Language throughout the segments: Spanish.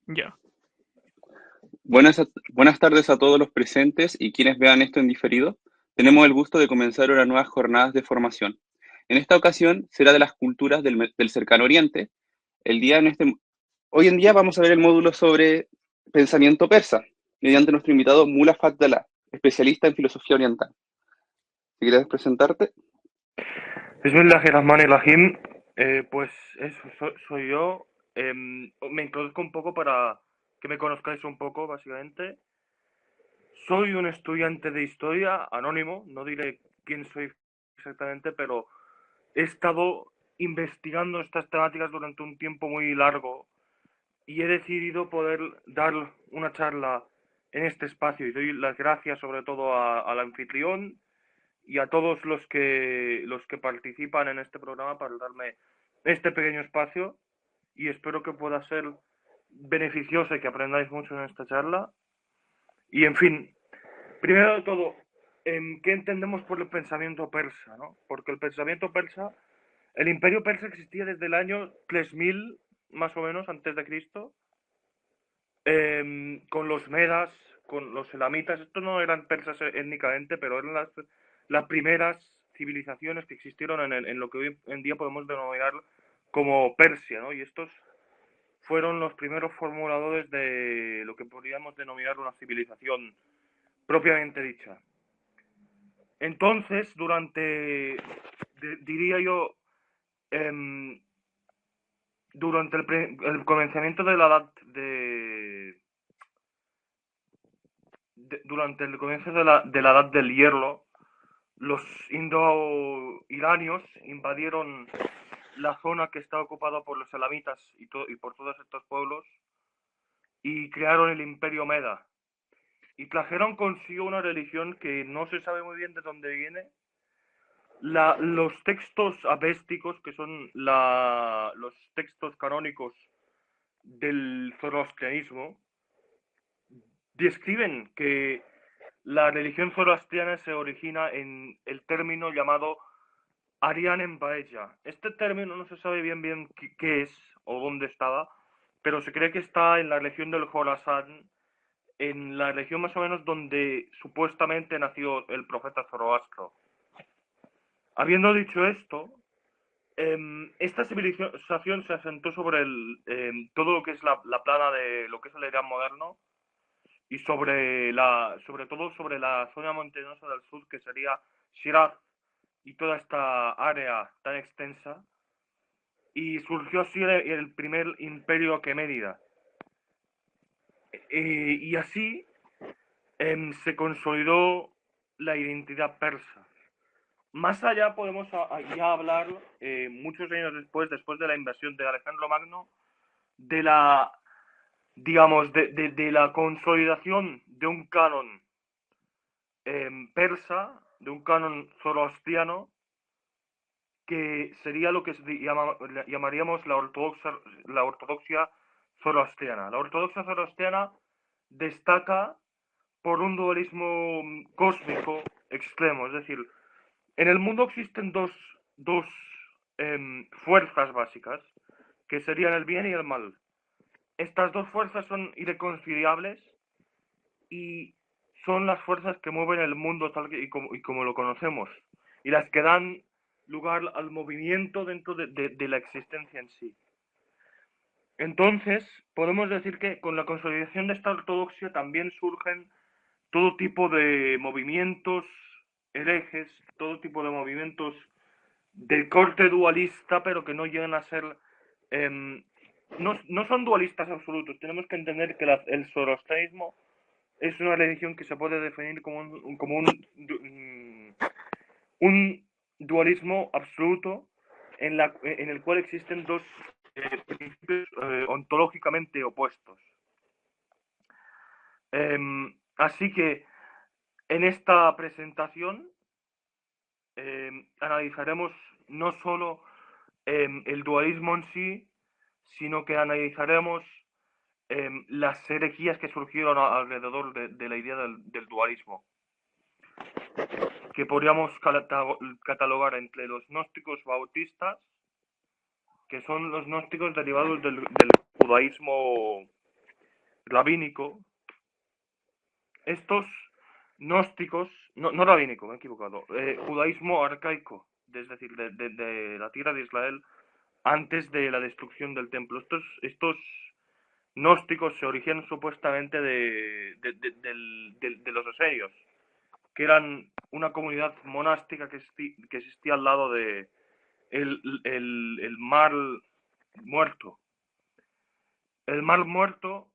Ya. Buenas tardes a todos los presentes y quienes vean esto en diferido. Tenemos el gusto de comenzar unas nuevas jornadas de formación. En esta ocasión será de las culturas del cercano oriente. El día en este, Hoy en día vamos a ver el módulo sobre pensamiento persa, mediante nuestro invitado Mula Fadlallah, especialista en filosofía oriental. Si quieres presentarte. Bismillahirrahmanirrahim. Pues eso, soy yo. Me introduzco un poco para que me conozcáis un poco, básicamente. Soy un estudiante de historia anónimo, no diré quién soy exactamente, pero he estado investigando estas temáticas durante un tiempo muy largo y he decidido poder dar una charla en este espacio y doy las gracias sobre todo al anfitrión y a todos los que participan en este programa para darme este pequeño espacio y espero que pueda ser beneficioso y que aprendáis mucho en esta charla. Y en fin, primero de todo, ¿qué entendemos por el pensamiento persa? ¿No? Porque el pensamiento persa, el imperio persa existía desde el año 3000 más o menos antes de Cristo, con los medas, con los elamitas. Estos no eran persas étnicamente, pero eran las primeras civilizaciones que existieron en lo que hoy en día podemos denominar como Persia, ¿no? Y estos fueron los primeros formuladores de lo que podríamos denominar una civilización propiamente dicha. Entonces, diría yo, em, durante el comenzamiento de la edad durante el comienzo de la edad del hierro, los indo-iranios invadieron la zona que está ocupada por los elamitas y por todos estos pueblos y crearon el imperio Meda. Y trajeron consigo una religión que no se sabe muy bien de dónde viene. Los textos avésticos, que son los textos canónicos del zoroastrianismo, describen que la religión zoroastriana se origina en el término llamado Aryan en Paella. Este término no se sabe bien qué es o dónde estaba, pero se cree que está en la región del Jorasán, en la región más o menos donde supuestamente nació el profeta Zoroastro. Habiendo dicho esto, esta civilización se asentó sobre todo lo que es la plana de lo que es el Irán moderno y sobre todo sobre la zona montañosa del sur que sería Shiraz y toda esta área tan extensa, y surgió así el primer imperio aqueménida. Y así se consolidó la identidad persa. Más allá podemos ya hablar, muchos años después de la invasión de Alejandro Magno, de la, digamos, de la consolidación de un canon persa, de un canon zoroastriano, que sería lo que llamaríamos la ortodoxia zoroastriana. La ortodoxia zoroastriana destaca por un dualismo cósmico extremo, es decir, en el mundo existen dos fuerzas básicas, que serían el bien y el mal. Estas dos fuerzas son irreconciliables y son las fuerzas que mueven el mundo tal y como lo conocemos, y las que dan lugar al movimiento dentro de la existencia en sí. Entonces, podemos decir que con la consolidación de esta ortodoxia también surgen todo tipo de movimientos herejes, todo tipo de movimientos del corte dualista, pero que no llegan a ser... no son dualistas absolutos. Tenemos que entender que el zoroastrianismo es una religión que se puede definir un dualismo absoluto en el cual existen dos principios ontológicamente opuestos. Así que en esta presentación analizaremos no solo el dualismo en sí, sino que analizaremos las herejías que surgieron alrededor de la idea del dualismo, que podríamos catalogar entre los gnósticos bautistas, que son los gnósticos derivados del judaísmo rabínico, estos gnósticos, no rabínico, me he equivocado, judaísmo arcaico, es decir, de la tierra de Israel, antes de la destrucción del templo. Estos gnósticos se originan supuestamente de los asirios, que eran una comunidad monástica que existía al lado de el Mar Muerto. El Mar Muerto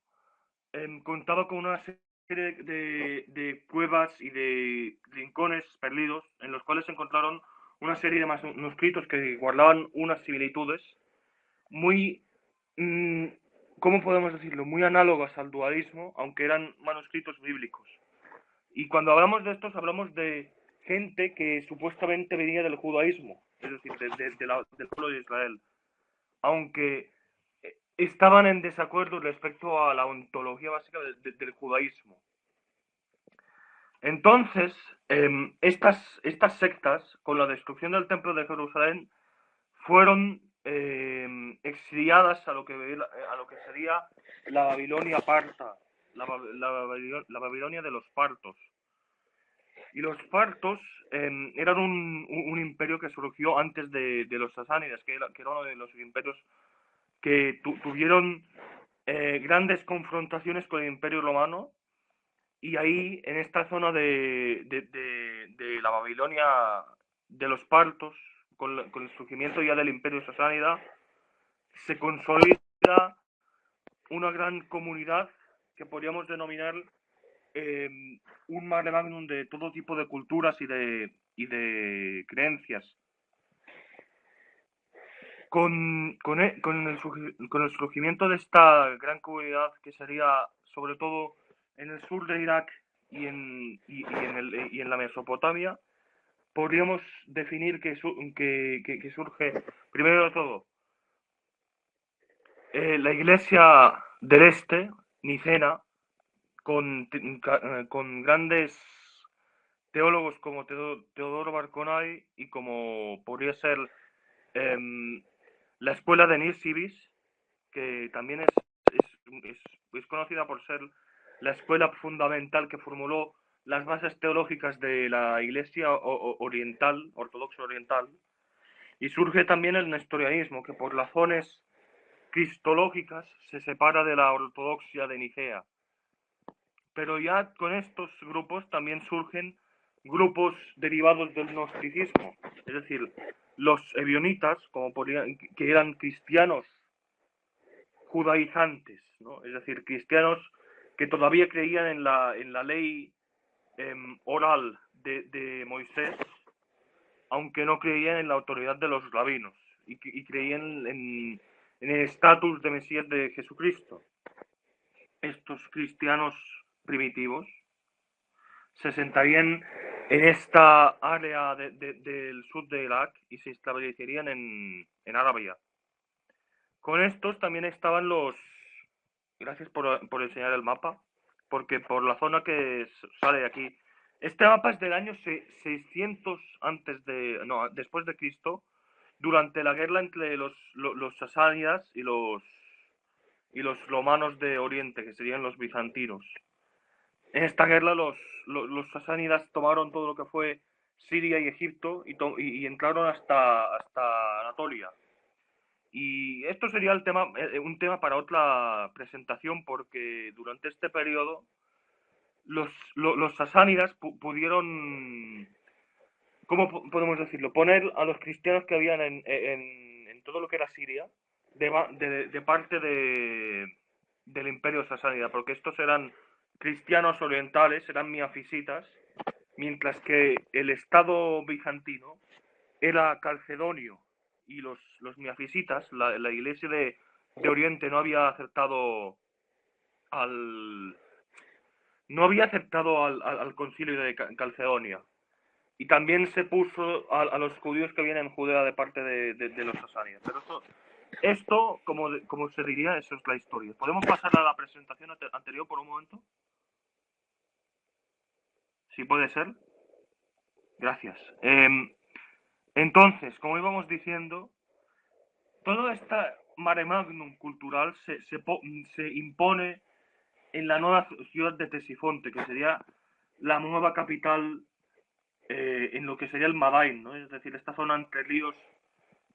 contaba con una serie de cuevas y de rincones perdidos en los cuales se encontraron una serie de manuscritos que guardaban unas similitudes muy, ¿cómo podemos decirlo? Muy análogas al dualismo, aunque eran manuscritos bíblicos. Y cuando hablamos de estos, hablamos de gente que supuestamente venía del judaísmo, es decir, del pueblo de Israel, aunque estaban en desacuerdo respecto a la ontología básica del judaísmo. Entonces, estas sectas, con la destrucción del templo de Jerusalén, fueron exiliadas a lo que sería la Babilonia parta, la Babilonia de los partos. Y los partos eran un imperio que surgió antes de los sasánidas, que era uno de los imperios que tuvieron grandes confrontaciones con el imperio romano, y ahí, en esta zona de la Babilonia de los partos, con el surgimiento ya del imperio sasánida, se consolida una gran comunidad que podríamos denominar un mare magnum de todo tipo de culturas y de creencias. Con el surgimiento de esta gran comunidad, que sería sobre todo en el sur de Irak y en la Mesopotamia, podríamos definir que surge, primero de todo, la iglesia del Este, nicena, con grandes teólogos como Teodoro Barconay y como podría ser la escuela de Nisivis, que también es conocida por ser la escuela fundamental que formuló las bases teológicas de la Iglesia oriental, ortodoxa oriental, y surge también el nestorianismo, que por razones cristológicas se separa de la ortodoxia de Nicea. Pero ya con estos grupos también surgen grupos derivados del gnosticismo, es decir, los ebionitas, que eran cristianos judaizantes, ¿no? Es decir, cristianos que todavía creían en la ley oral de Moisés, aunque no creían en la autoridad de los rabinos, y creían en el estatus de Mesías de Jesucristo. Estos cristianos primitivos se sentarían en esta área del sur de Irak y se establecerían en Arabia. Con estos también estaban los... Gracias por enseñar el mapa, porque por la zona que sale de aquí... Este mapa es del año 600 después de Cristo, durante la guerra entre los sasánidas y los romanos de Oriente, que serían los bizantinos. En esta guerra los sasánidas tomaron todo lo que fue Siria y Egipto y entraron hasta Anatolia. Y esto sería un tema para otra presentación, porque durante este periodo los sasánidas pudieron, ¿cómo podemos decirlo?, poner a los cristianos que habían en todo lo que era Siria de parte del imperio sasánida, porque estos eran cristianos orientales, eran miafisitas, mientras que el estado bizantino era calcedonio, y los miafisitas, la iglesia de Oriente, no había aceptado al concilio de Calcedonia. Y también se puso a los judíos que vienen en Judea de parte de los sasánidas. Pero esto, como se diría, eso es la historia. ¿Podemos pasar a la presentación anterior por un momento? ¿Sí puede ser? Gracias. Entonces, como íbamos diciendo, toda esta mare magnum cultural se impone en la nueva ciudad de Ctesifonte, que sería la nueva capital en lo que sería el Madain, ¿no? Es decir, esta zona entre ríos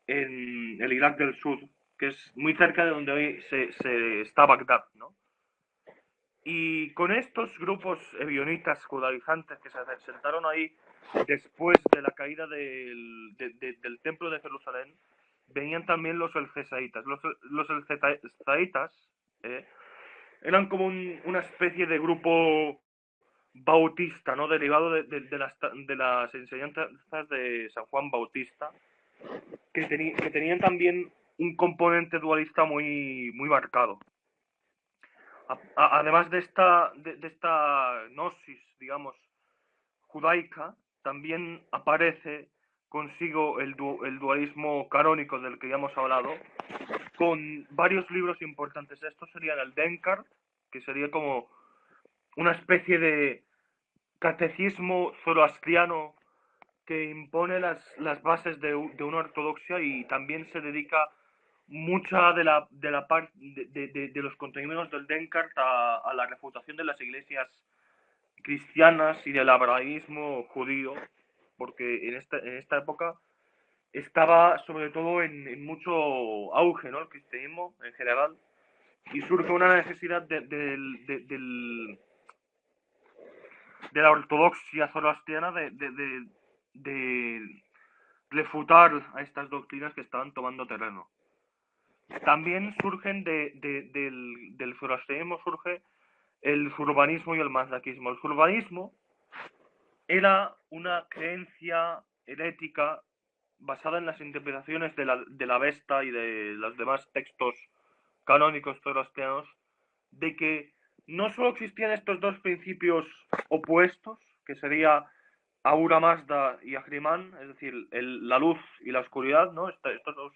en el Irak del Sur, que es muy cerca de donde hoy se está Bagdad, ¿no? Y con estos grupos ebionitas judaizantes que se sentaron ahí después de la caída del templo de Jerusalén, venían también los elcesaitas. Los elcesaitas eh, eran como una especie de grupo bautista, ¿no? Derivado de las enseñanzas de San Juan Bautista, que tenían también un componente dualista muy marcado. Además de esta gnosis, digamos, judaica, también aparece consigo el dualismo canónico del que ya hemos hablado, con varios libros importantes. Estos serían el Denkar, que sería como una especie de catecismo zoroastriano que impone las bases de una ortodoxia, y también se dedica mucha de la parte de los contenidos del Denkart a la refutación de las iglesias cristianas y del abraísmo judío, porque en esta época estaba sobre todo en mucho auge, ¿no? El cristianismo en general, y surge una necesidad de la ortodoxia zoroastriana de refutar a estas doctrinas que estaban tomando terreno. También surgen del zoroastrianismo surge el zurbanismo y el mazdaquismo. El zurbanismo era una creencia herética basada en las interpretaciones de la Avesta y de los demás textos canónicos zoroastrianos, de que no solo existían estos dos principios opuestos, que sería Ahura Mazda y Ahriman, es decir, la luz y la oscuridad, ¿no? Estos dos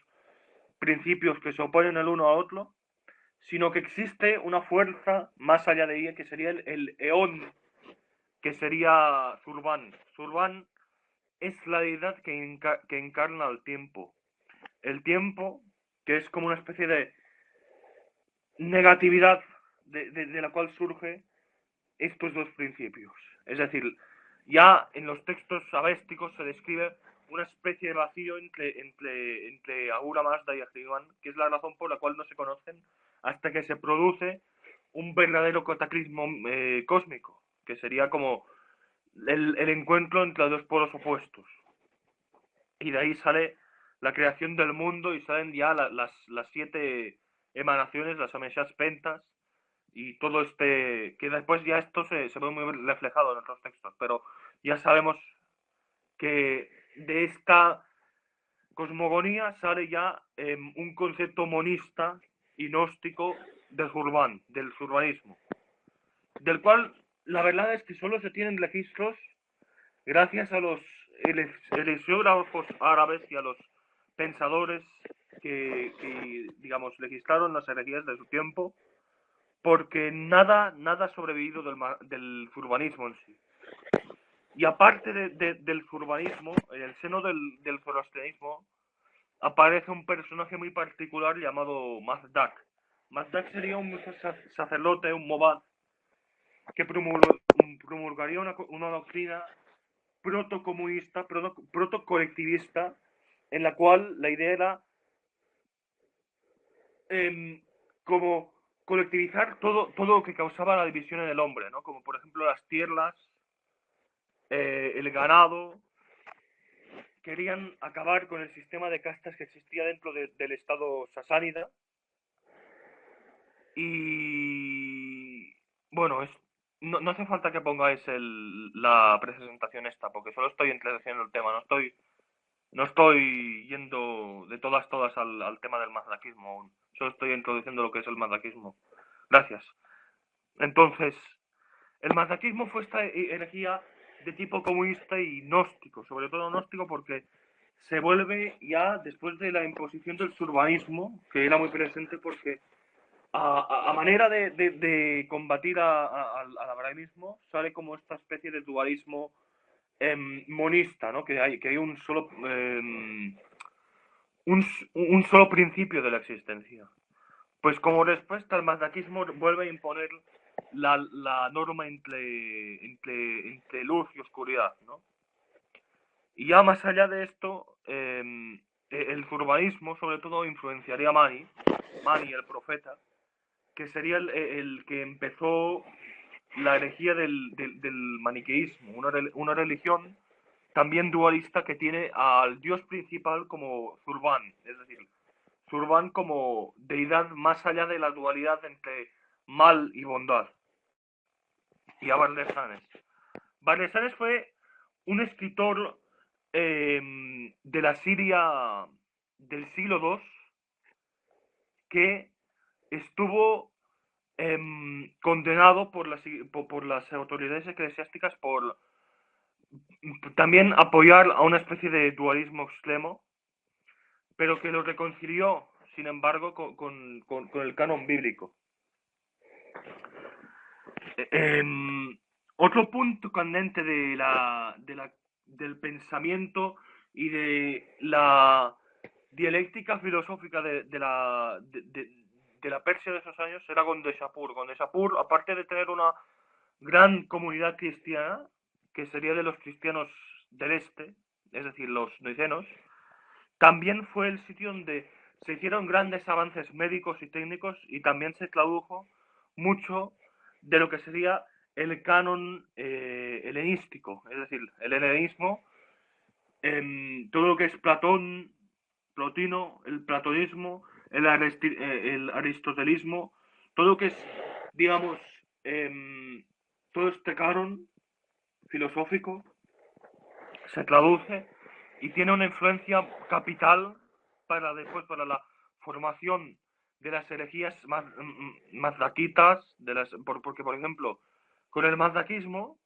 principios que se oponen el uno a otro, sino que existe una fuerza más allá de ella, que sería el Eón, que sería Zurban. Zurban es la deidad que encarna el tiempo. El tiempo, que es como una especie de negatividad de la cual surge estos dos principios. Es decir, ya en los textos avésticos se describe una especie de vacío entre Ahura Mazda y Ahriman, que es la razón por la cual no se conocen hasta que se produce un verdadero cataclismo cósmico, que sería como el encuentro entre dos polos opuestos. Y de ahí sale la creación del mundo y salen ya las 7 emanaciones, las Ameshas Pentas, y todo que después ya esto se ve muy reflejado en otros textos, pero ya sabemos que de esta cosmogonía sale ya un concepto monista y gnóstico del zurbanismo, del cual la verdad es que solo se tienen registros gracias a los elesiógrafos árabes y a los pensadores que digamos, registraron las herejías de su tiempo, porque nada ha sobrevivido del zurbanismo en sí. Y aparte del zurbanismo, en el seno del zoroastrianismo, aparece un personaje muy particular llamado Mazdak. Mazdak sería un sacerdote, un mobad, que promulgaría una doctrina protocomunista, protocolectivista, en la cual la idea era como colectivizar todo lo que causaba la división en el hombre, ¿no? Como por ejemplo las tierras, el ganado. Querían acabar con el sistema de castas que existía dentro del estado sasánida. Y bueno, no hace falta que pongáis la presentación esta, porque solo estoy introduciendo el tema, no estoy yendo de todas al tema del mazdaquismo aún. Solo estoy introduciendo lo que es el mazdaquismo. Gracias. Entonces, el mazdaquismo fue esta herejía de tipo comunista y gnóstico, sobre todo gnóstico porque se vuelve ya después de la imposición del zurbanismo, que era muy presente porque a manera de combatir al abrahamismo sale como esta especie de dualismo monista, ¿no? Que hay un solo principio de la existencia. Pues como respuesta, el mazdaquismo vuelve a imponer la norma entre luz y oscuridad, ¿no? Y ya más allá de esto, el zurbanismo sobre todo influenciaría a Mani, el profeta, que sería el que empezó la herejía del maniqueísmo, una religión también dualista que tiene al dios principal como Zurban, es decir, Zurban como deidad más allá de la dualidad entre mal y bondad. Y a Bardesanes. Bardesanes fue un escritor de la Siria del siglo II que estuvo condenado por las autoridades eclesiásticas por también apoyar a una especie de dualismo extremo, pero que lo reconcilió, sin embargo, con el canon bíblico. Otro punto candente del pensamiento y de la dialéctica filosófica de la Persia de esos años era Gondeshapur. Gondeshapur, aparte de tener una gran comunidad cristiana, que sería de los cristianos del este, es decir, los noicenos, también fue el sitio donde se hicieron grandes avances médicos y técnicos y también se tradujo mucho de lo que sería el canon helenístico, es decir, el helenismo, todo lo que es Platón, Plotino, el platonismo, el aristotelismo, todo lo que es, digamos, todo este canon filosófico se traduce y tiene una influencia capital para después para la formación de las herejías mazdaquitas, porque por ejemplo, con el mazdaquismo,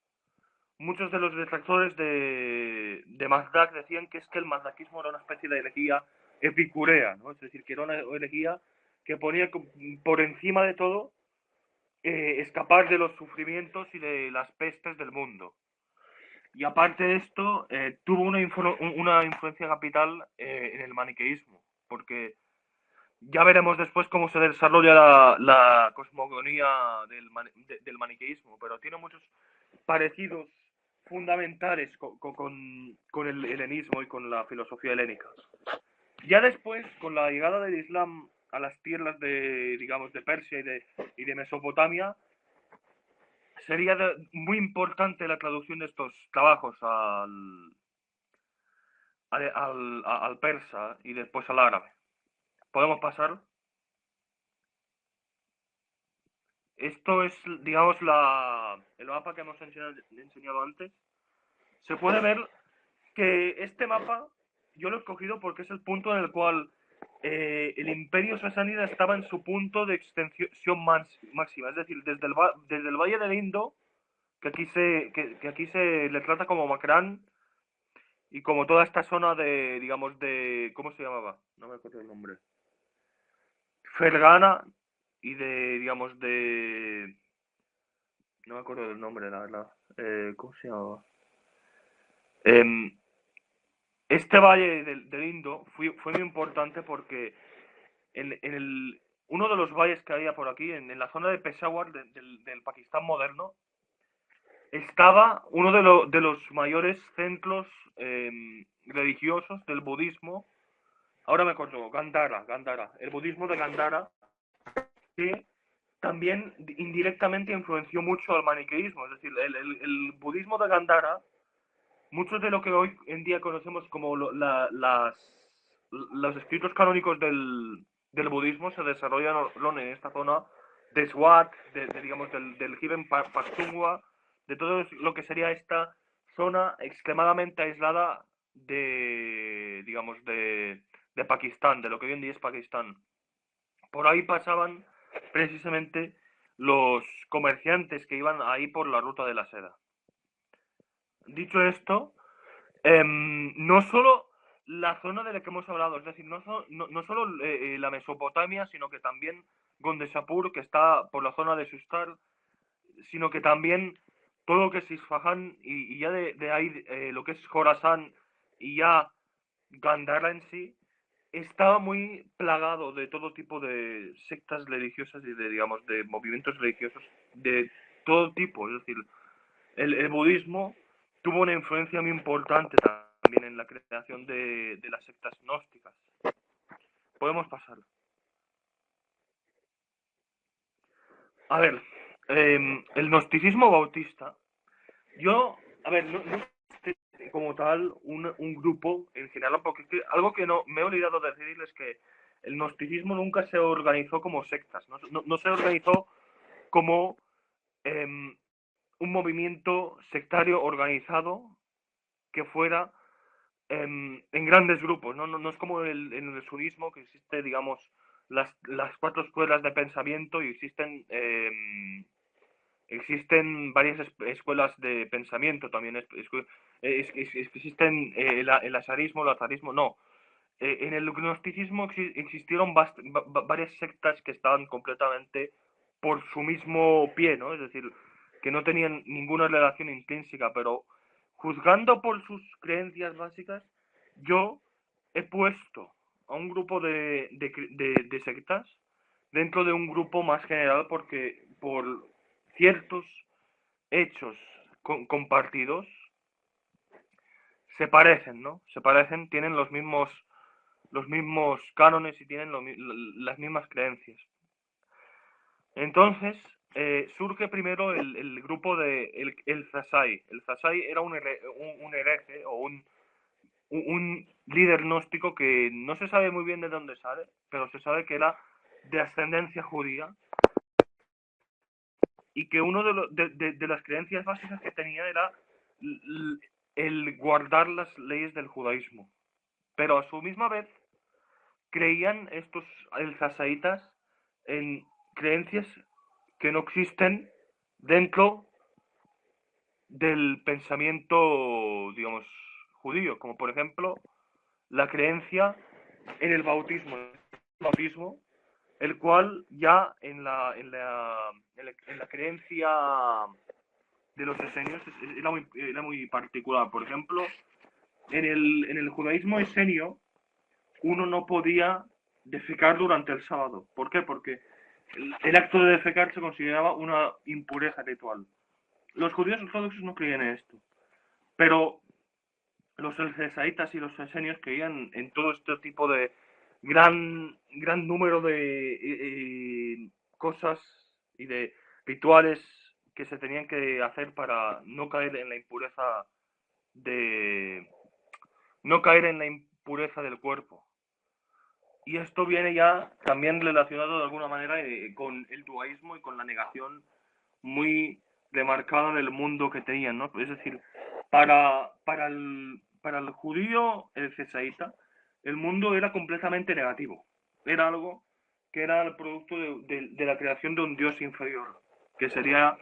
muchos de los detractores de Mazdak decían que es que el mazdaquismo era una especie de herejía epicurea, ¿no? Es decir, que era una herejía que ponía por encima de todo escapar de los sufrimientos y de las pestes del mundo. Y aparte de esto, tuvo una influencia capital en el maniqueísmo, porque ya veremos después cómo se desarrolla la cosmogonía del maniqueísmo, pero tiene muchos parecidos fundamentales con el helenismo y con la filosofía helénica. Ya después, con la llegada del Islam a las tierras digamos, de Persia y de Mesopotamia, sería muy importante la traducción de estos trabajos al persa y después al árabe. ¿Podemos pasar? Esto es, digamos, el mapa que hemos enseñado antes. Se puede ver que este mapa yo lo he escogido porque es el punto en el cual el imperio sasánida estaba en su punto de extensión máxima. Es decir, desde el Valle del Indo, que aquí se le trata como Macrán, y como toda esta zona de, digamos, ¿cómo se llamaba? No me acuerdo el nombre. Fergana y digamos, no me acuerdo del nombre, la verdad. ¿Cómo se llamaba? Este valle del Indo fue muy importante porque uno de los valles que había por aquí, en la zona de Peshawar, del Pakistán moderno, estaba uno de los mayores centros religiosos del budismo. Ahora me acuerdo, Gandhara, el budismo de Gandhara, que también indirectamente influenció mucho al maniqueísmo. Es decir, el budismo de Gandhara, muchos de lo que hoy en día conocemos como los escritos canónicos del budismo se desarrollan en esta zona de Swat, digamos, del Hiben Pakhtunkhwa, de todo lo que sería esta zona extremadamente aislada digamos, de Pakistán, de lo que hoy en día es Pakistán. Por ahí pasaban precisamente los comerciantes que iban ahí por la ruta de la seda. Dicho esto, no solo la zona de la que hemos hablado, es decir, no solo la Mesopotamia, sino que también Gondeshapur, que está por la zona de Sustar, sino que también todo lo que es Isfahan y ya de ahí lo que es Khorasan y ya Gandhara en sí, estaba muy plagado de todo tipo de sectas religiosas y de, digamos, de movimientos religiosos de todo tipo. Es decir, el budismo tuvo una influencia muy importante también en la creación de las sectas gnósticas. Podemos pasar. A ver, el gnosticismo bautista, yo, a ver, no es como tal un grupo en general, porque algo que no me he olvidado de decir es que el gnosticismo nunca se organizó como sectas, no se organizó como un movimiento sectario organizado que fuera en grandes grupos, no es como en el sudismo, que existe, digamos, las cuatro escuelas de pensamiento y existen varias escuelas de pensamiento también, existen el asarismo, el azarismo, no. En el gnosticismo existieron varias sectas que estaban completamente por su mismo pie, ¿no? Es decir, que no tenían ninguna relación intrínseca, pero juzgando por sus creencias básicas, yo he puesto a un grupo de sectas dentro de un grupo más general porque por ciertos hechos compartidos se parecen, ¿no? Se parecen, tienen los mismos cánones y tienen las mismas creencias. Entonces, surge primero el grupo de el Zasai. El Zasai era un hereje o un líder gnóstico que no se sabe muy bien de dónde sale, pero se sabe que era de ascendencia judía y que uno de las creencias básicas que tenía era el guardar las leyes del judaísmo. Pero a su misma vez creían estos elzasaitas en creencias que no existen dentro del pensamiento, digamos, judío, como por ejemplo la creencia en el bautismo, el cual ya en la creencia de los esenios era muy particular. Por ejemplo, en el judaísmo esenio uno no podía defecar durante el sábado. ¿Por qué? Porque el acto de defecar se consideraba una impureza ritual. Los judíos ortodoxos no creían en esto, pero los elcesaitas y los esenios creían en todo este tipo de gran número de cosas y de rituales que se tenían que hacer para no caer en la impureza de no caer en la impureza del cuerpo. Y esto viene ya también relacionado de alguna manera con el dualismo y con la negación muy demarcada del mundo que tenían, ¿no? Es decir, para el judío, el cesaíta, el mundo era completamente negativo. Era algo que era el producto de la creación de un dios inferior, que sería,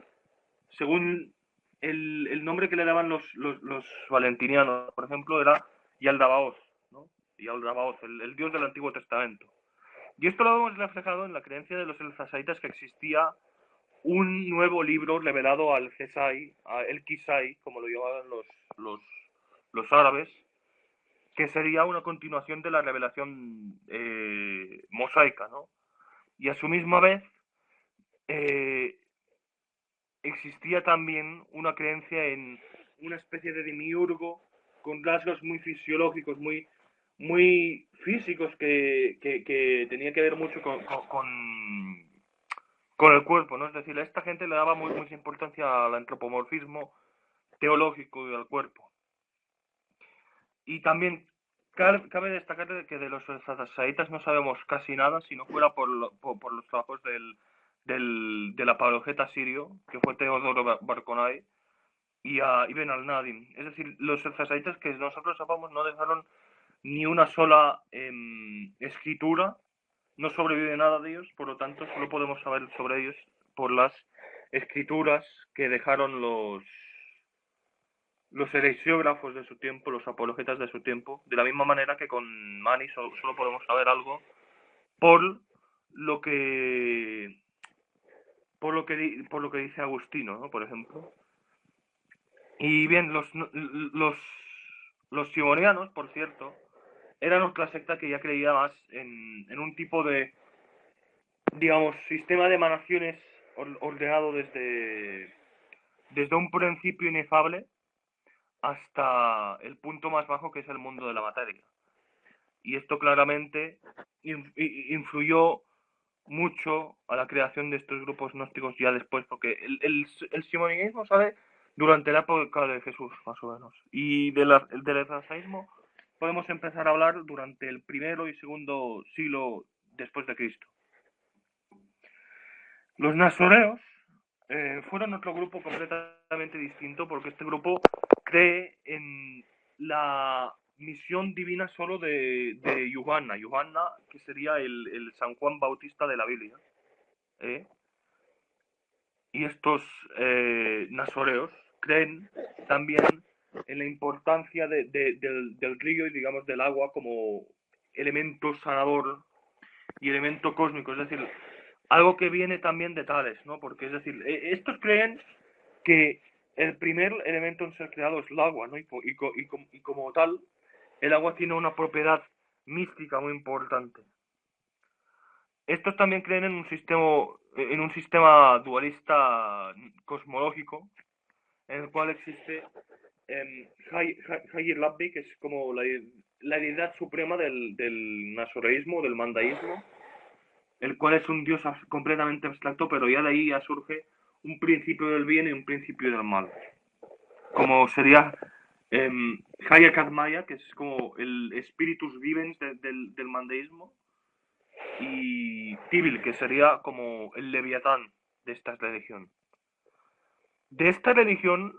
según el nombre que le daban los valentinianos, por ejemplo, era Yaldabaoth, ¿no? Yaldabaoth, el dios del Antiguo Testamento. Y esto lo hemos reflejado en la creencia de los elzasaitas que existía un nuevo libro revelado al Cesai, a El Kisai, como lo llamaban los, los árabes, que sería una continuación de la revelación mosaica, ¿no? Y a su misma vez eh, existía también una creencia en una especie de demiurgo con rasgos muy fisiológicos, muy físicos que tenía que ver mucho con el cuerpo, ¿no? Es decir, a esta gente le daba mucha importancia al antropomorfismo teológico y al cuerpo. Y también cabe destacar que de los sassaitas no sabemos casi nada, si no fuera por los trabajos del apologeta sirio, que fue Teodoro Barconay, y a Ibn al-Nadim. Es decir, los sassaitas que nosotros sepamos no dejaron ni una sola escritura, no sobrevive nada de ellos, por lo tanto solo podemos saber sobre ellos por las escrituras que dejaron los heresiógrafos de su tiempo, los apologetas de su tiempo, de la misma manera que con Mani solo podemos saber algo por lo que por lo que dice Agustino, ¿no? Por ejemplo. Y bien, los simonianos, por cierto, eran otra secta que ya creía más en un tipo de, digamos, sistema de emanaciones ordenado desde un principio inefable hasta el punto más bajo, que es el mundo de la materia. Y esto claramente influyó mucho a la creación de estos grupos gnósticos ya después, porque el simonismo sale durante la época de Jesús, más o menos. Y del racionalismo podemos empezar a hablar durante el primero y segundo siglo después de Cristo. Los nazoreos fueron otro grupo completamente distinto, porque este grupo cree en la misión divina solo de Johanna, que sería el San Juan Bautista de la Biblia. Y estos nazoreos creen también en la importancia del río y, digamos, del agua como elemento sanador y elemento cósmico, es decir, algo que viene también de Tales, ¿no? Porque, es decir, estos creen que el primer elemento en ser creado es el agua, ¿no? Y como tal, el agua tiene una propiedad mística muy importante. Estos también creen en un sistema dualista cosmológico, en el cual existe Higher Labbi, que es como la deidad suprema del nazoreísmo, del mandaísmo, el cual es un dios completamente abstracto, pero ya de ahí ya surge un principio del bien y un principio del mal. Como sería Haya Kadmaya, que es como el spiritus vivens del mandaísmo, y Tibil, que sería como el leviatán de esta religión. De esta religión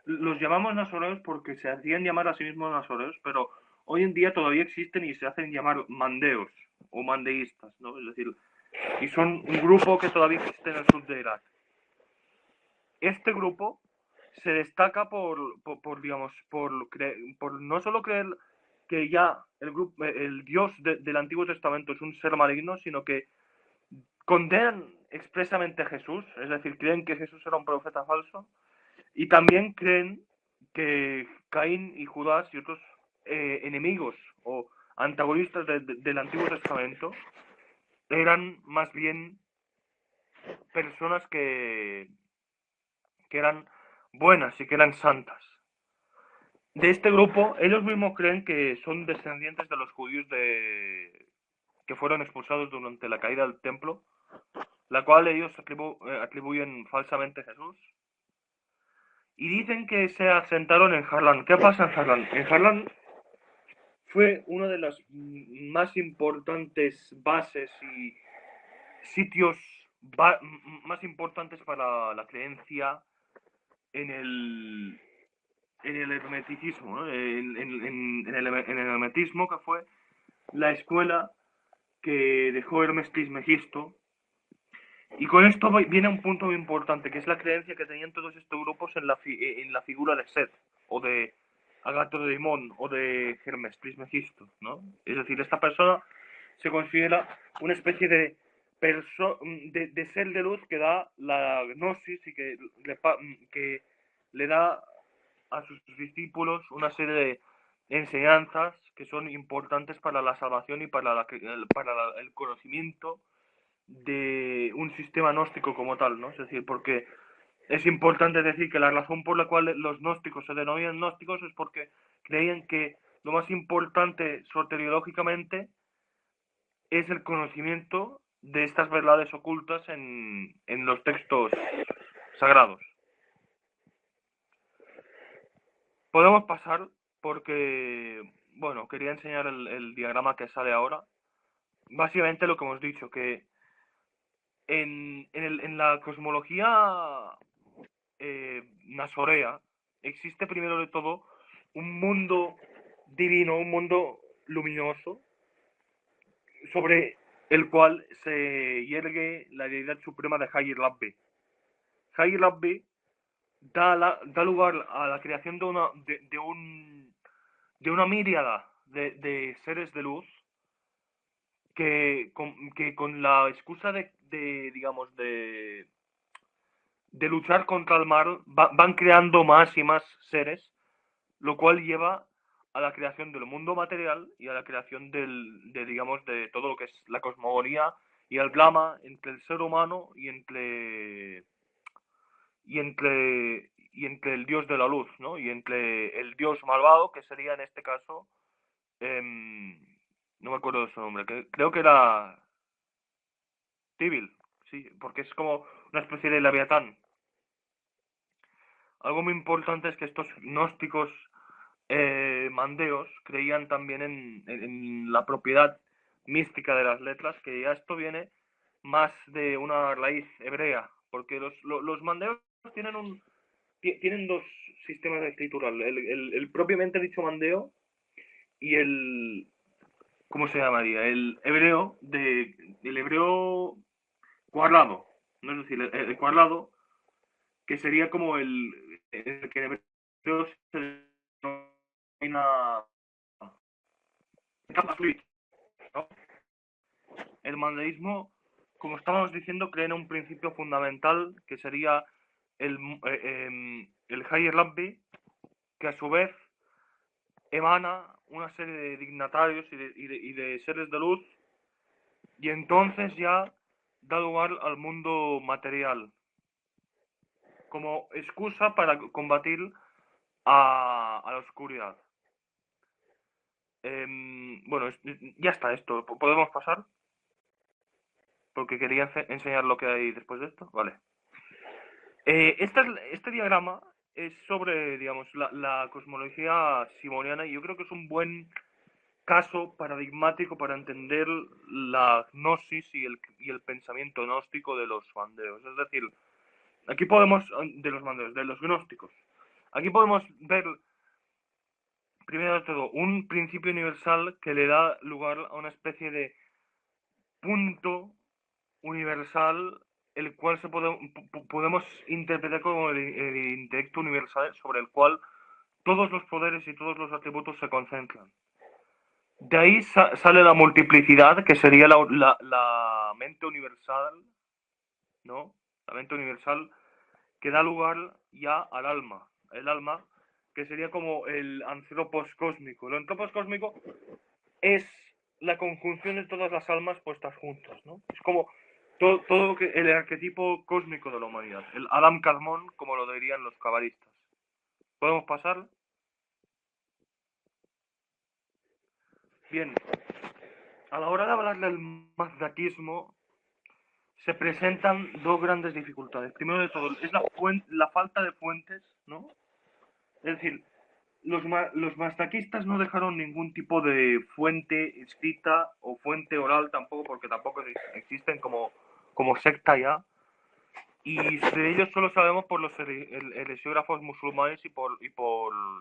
los llamamos nazoreos porque se hacían llamar a sí mismos nazoreos, pero hoy en día todavía existen y se hacen llamar mandeos o mandeístas, ¿no? Es decir, y son un grupo que todavía existe en el sur de Irak. Este grupo se destaca digamos, por no solo creer que ya el Dios del Antiguo Testamento es un ser maligno, sino que condenan expresamente a Jesús, es decir, creen que Jesús era un profeta falso, y también creen que Caín y Judas y otros enemigos o antagonistas del Antiguo Testamento eran más bien personas que eran buenas y que eran santas. De este grupo, ellos mismos creen que son descendientes de los judíos que fueron expulsados durante la caída del templo, la cual ellos atribuyen falsamente a Jesús. Y dicen que se asentaron en Harlan. ¿Qué pasa en Harlan? En Harlan fue una de las más importantes bases y sitios más importantes para la creencia en el hermeticismo, ¿no? En el hermetismo, que fue la escuela que dejó Hermes Trismegisto. Y con esto viene un punto muy importante, que es la creencia que tenían todos estos grupos en la figura de Set, o de Agathodemón, o de Hermes Trismegisto, ¿no? Es decir, esta persona se considera una especie de ser de luz que da la gnosis y que le da a sus discípulos una serie de enseñanzas que son importantes para la salvación y para el conocimiento de un sistema gnóstico como tal, ¿no? Es decir, porque es importante decir que la razón por la cual los gnósticos se denominan gnósticos es porque creían que lo más importante soteriológicamente es el conocimiento de estas verdades ocultas en los textos sagrados. Podemos pasar porque, bueno, quería enseñar el diagrama que sale ahora. Básicamente lo que hemos dicho, que en la cosmología nazorea existe primero de todo un mundo divino, un mundo luminoso, sobre el cual se yergue la deidad suprema de Higher Labbi. Higher Labbi da lugar a la creación de una míriada de seres de luz que con la excusa digamos, de luchar contra el mal van creando más y más seres, lo cual lleva a la creación del mundo material y a la creación digamos, de todo lo que es la cosmogonía y el drama entre el ser humano y entre el dios de la luz, ¿no? Y entre el dios malvado, que sería en este caso, em, no me acuerdo de su nombre, creo que era Tíbil, sí, porque es como una especie de leviatán. Algo muy importante es que estos gnósticos mandeos creían también en la propiedad mística de las letras, que ya esto viene más de una raíz hebrea, porque los mandeos tienen dos sistemas de escritura, el propiamente dicho mandeo y ¿cómo se llamaría? El hebreo cuadrado, ¿no? Es decir, el cuadrado, que sería como el que en hebreo se denomina, ¿no? El mandeísmo, como estábamos diciendo, cree en un principio fundamental que sería el Higher Rabbi, que a su vez emana una serie de dignatarios y de seres de luz, y entonces ya da lugar al mundo material como excusa para combatir a la oscuridad. Bueno, ya está esto. ¿Podemos pasar? Porque quería enseñar lo que hay después de esto. Vale. Este diagrama es sobre, digamos, la cosmología simoniana, y yo creo que es un buen caso paradigmático para entender la gnosis y el pensamiento gnóstico de los mandeos. Es decir, aquí podemos, de los mandeos, de los gnósticos, aquí podemos ver, primero de todo, un principio universal que le da lugar a una especie de punto universal, el cual podemos interpretar como el intelecto universal sobre el cual todos los poderes y todos los atributos se concentran. De ahí sale la multiplicidad, que sería la mente universal, ¿no? La mente universal que da lugar ya al alma. El alma, que sería como el antropos cósmico. El antropos cósmico es la conjunción de todas las almas puestas juntas, ¿no? Es como todo el arquetipo cósmico de la humanidad. El Adam Kadmon, como lo dirían los cabalistas. ¿Podemos pasar? Bien. A la hora de hablar del mazdaquismo, se presentan dos grandes dificultades. Primero de todo, es la falta de fuentes, ¿no? Es decir, los mazdaquistas no dejaron ningún tipo de fuente escrita o fuente oral tampoco, porque tampoco existen como secta ya. Y de ellos solo sabemos por los heresiógrafos musulmanes y por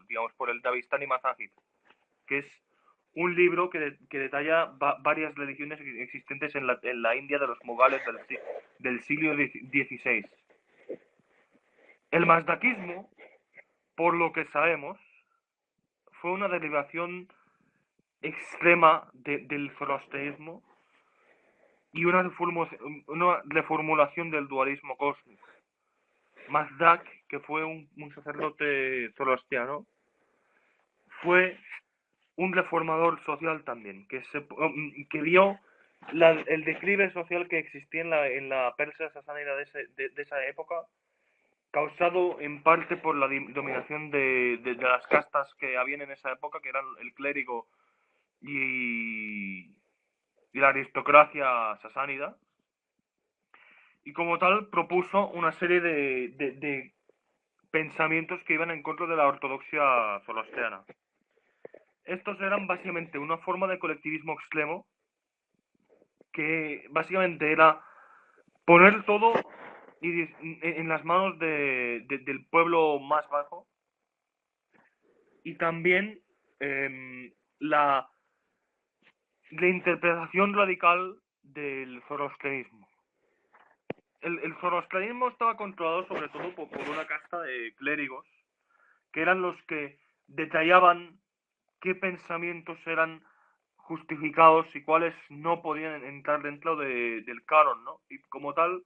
digamos, por el Davistani Mazahib, que es un libro que detalla varias religiones existentes en la India de los mogales del siglo XVI. El mazdaquismo, por lo que sabemos, fue una derivación extrema del zoroastrismo y una reformulación del dualismo cósmico. Mazdak, que fue un sacerdote zoroastriano, fue un reformador social también, que vio el declive social que existía en la Persia sasánida de esa época, causado en parte por la dominación de las castas que habían en esa época, que eran el clérigo y la aristocracia sasánida, y como tal propuso una serie de pensamientos que iban en contra de la ortodoxia zoroastriana. Estos eran básicamente una forma de colectivismo extremo que básicamente era poner todo en las manos del pueblo más bajo, y también la interpretación radical del zoroastrianismo. El zoroastrianismo estaba controlado sobre todo por una casta de clérigos, que eran los que detallaban qué pensamientos eran justificados y cuáles no podían entrar dentro del canon, ¿no? Y como tal,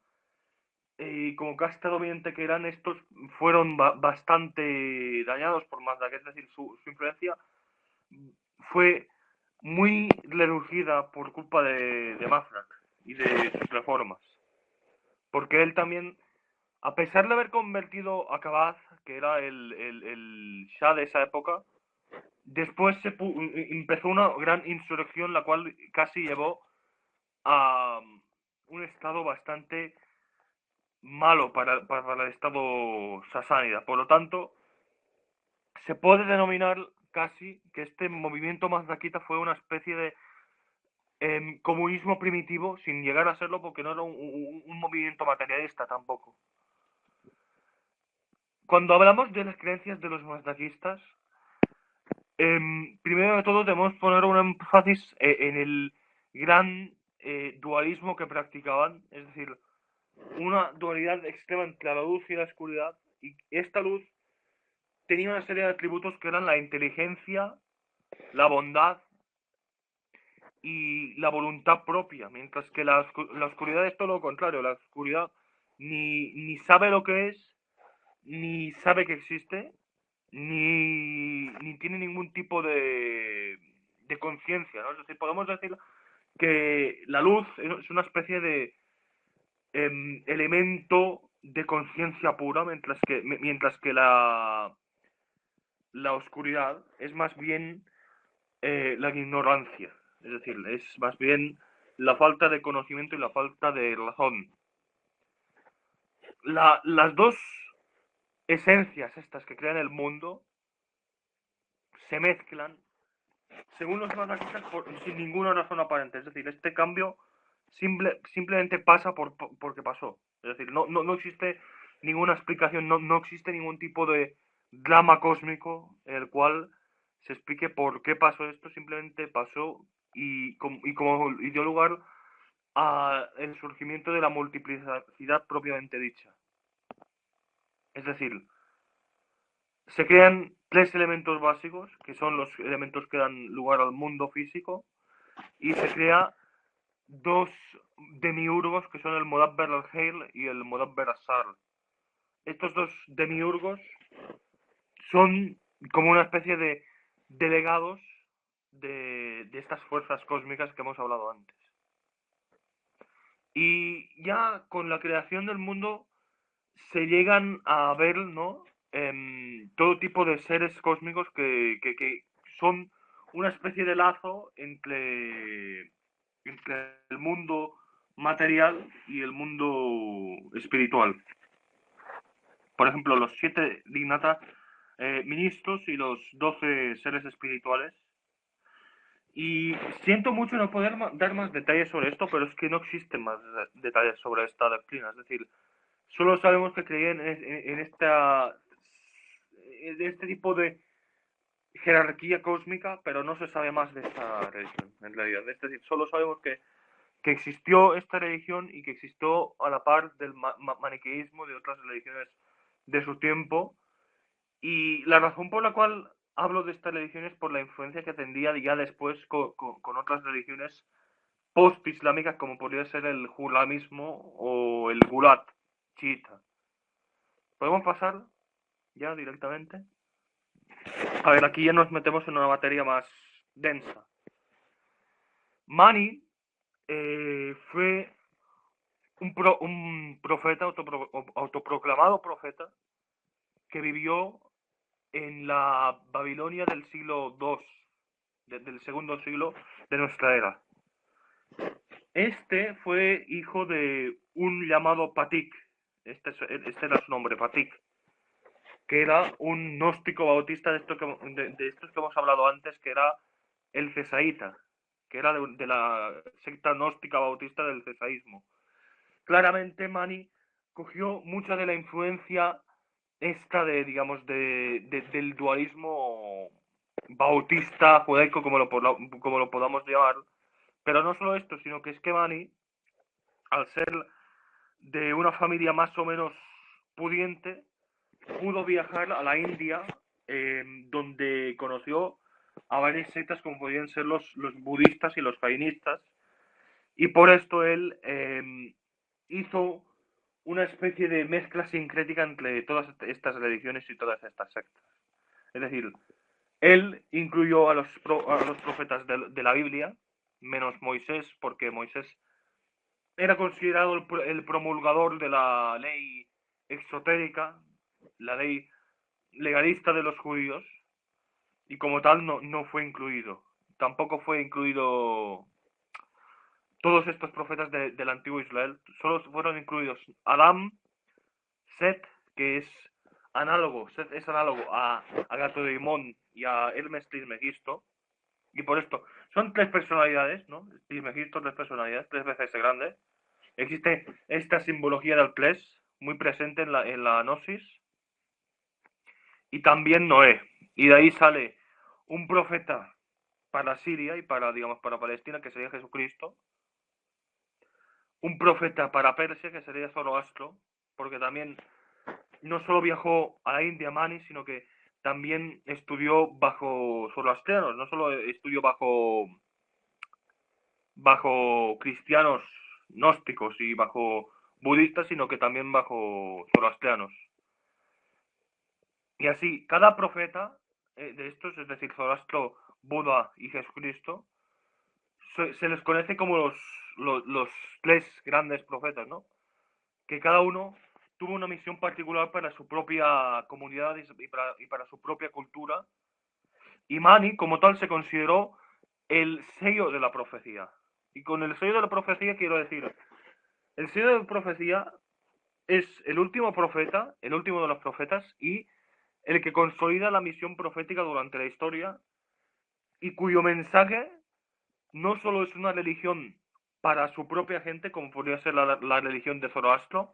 como casta dominante que eran, estos fueron bastante dañados por Mazdak, es decir, su influencia fue muy reducida por culpa de Mafnak y de sus reformas. Porque él también, a pesar de haber convertido a Kabaz, que era el Shah de esa época, después empezó una gran insurrección, la cual casi llevó a un estado bastante malo para el estado sasánida. Por lo tanto, se puede denominar casi que este movimiento mazdaquita fue una especie de comunismo primitivo, sin llegar a serlo, porque no era un movimiento materialista tampoco. Cuando hablamos de las creencias de los mazdaquistas, primero de todo debemos poner un énfasis en el gran dualismo que practicaban, es decir, una dualidad extrema entre la luz y la oscuridad, y esta luz tenía una serie de atributos que eran la inteligencia, la bondad y la voluntad propia, mientras que la oscuridad es todo lo contrario. La oscuridad ni sabe lo que es, ni sabe que existe, ni tiene ningún tipo de conciencia, ¿no? Es decir, podemos decir que la luz es una especie de elemento de conciencia pura, mientras que la oscuridad es más bien la ignorancia, es decir, es más bien la falta de conocimiento y la falta de razón. Las dos esencias estas que crean el mundo se mezclan según los analistas sin ninguna razón aparente. Es decir, este cambio simplemente pasa porque pasó. Es decir, no existe ninguna explicación, no existe ningún tipo de drama cósmico en el cual se explique por qué pasó esto, simplemente pasó y como dio lugar al surgimiento de la multiplicidad propiamente dicha. Es decir, se crean tres elementos básicos, que son los elementos que dan lugar al mundo físico, y se crea dos demiurgos que son el Modabber al-Heil y el Modabber al-Sar. Estos dos demiurgos son como una especie de delegados de estas fuerzas cósmicas que hemos hablado antes. Y ya con la creación del mundo se llegan a ver, ¿no? Todo tipo de seres cósmicos que son una especie de lazo entre el mundo material y el mundo espiritual. Por ejemplo, los 7 dignata ministros y los 12 seres espirituales. Y siento mucho no poder dar más detalles sobre esto, pero es que no existen más detalles sobre esta doctrina. Es decir, solo sabemos que creían en este tipo de jerarquía cósmica, pero no se sabe más de esta religión, en realidad. Es decir, solo sabemos que existió esta religión y que existió a la par del maniqueísmo de otras religiones de su tiempo. Y la razón por la cual hablo de esta religión es por la influencia que tendría ya después con otras religiones post-islámicas, como podría ser el juramismo o el gulat chiita. ¿Podemos pasar ya directamente? A ver, aquí ya nos metemos en una materia más densa. Mani fue un profeta, autoproclamado profeta, que vivió en la Babilonia del siglo II, del segundo siglo de nuestra era. Este fue hijo de un llamado Patik, este era su nombre, Patik, que era un gnóstico bautista de estos que hemos hablado antes, que era el cesaíta, que era de la secta gnóstica bautista del cesaísmo. Claramente Mani cogió mucha de la influencia esta del dualismo bautista, judaico, como lo podamos llamar. Pero no solo esto, sino que es que Mani, al ser de una familia más o menos pudiente, pudo viajar a la India, donde conoció a varias sectas como podían ser los budistas y los jainistas, y por esto él hizo una especie de mezcla sincrética entre todas estas religiones y todas estas sectas. Es decir, Él incluyó a los profetas de la Biblia, menos Moisés, porque Moisés era considerado el promulgador de la ley exotérica, la ley legalista de los judíos, y como tal no fue incluido. Tampoco fue incluido todos estos profetas del antiguo Israel. Solo fueron incluidos Adán, Set, que es análogo, Set es análogo a Agatoimón y a Hermes Trismegisto, y por esto son tres personalidades, ¿no? Trismegisto, tres personalidades, tres veces grande. Existe esta simbología del Ples muy presente en la Gnosis, y también Noé. Y de ahí sale un profeta para Siria y para, digamos, para Palestina, que sería Jesucristo. Un profeta para Persia, que sería Zoroastro, porque también no solo viajó a la India, Mani, sino que también estudió bajo zoroastrianos, no solo estudió bajo cristianos gnósticos y bajo budistas, sino que también bajo zoroastrianos. Y así, cada profeta de estos, es decir, Zoroastro, Buda y Jesucristo, se les conoce como los tres grandes profetas, ¿no? Que cada uno tuvo una misión particular para su propia comunidad y para su propia cultura. Y Mani, como tal, se consideró el sello de la profecía. Y con el sello de la profecía quiero decir, el sello de la profecía es el último profeta, el último de los profetas, y el que consolida la misión profética durante la historia, y cuyo mensaje no solo es una religión para su propia gente, como podría ser la religión de Zoroastro,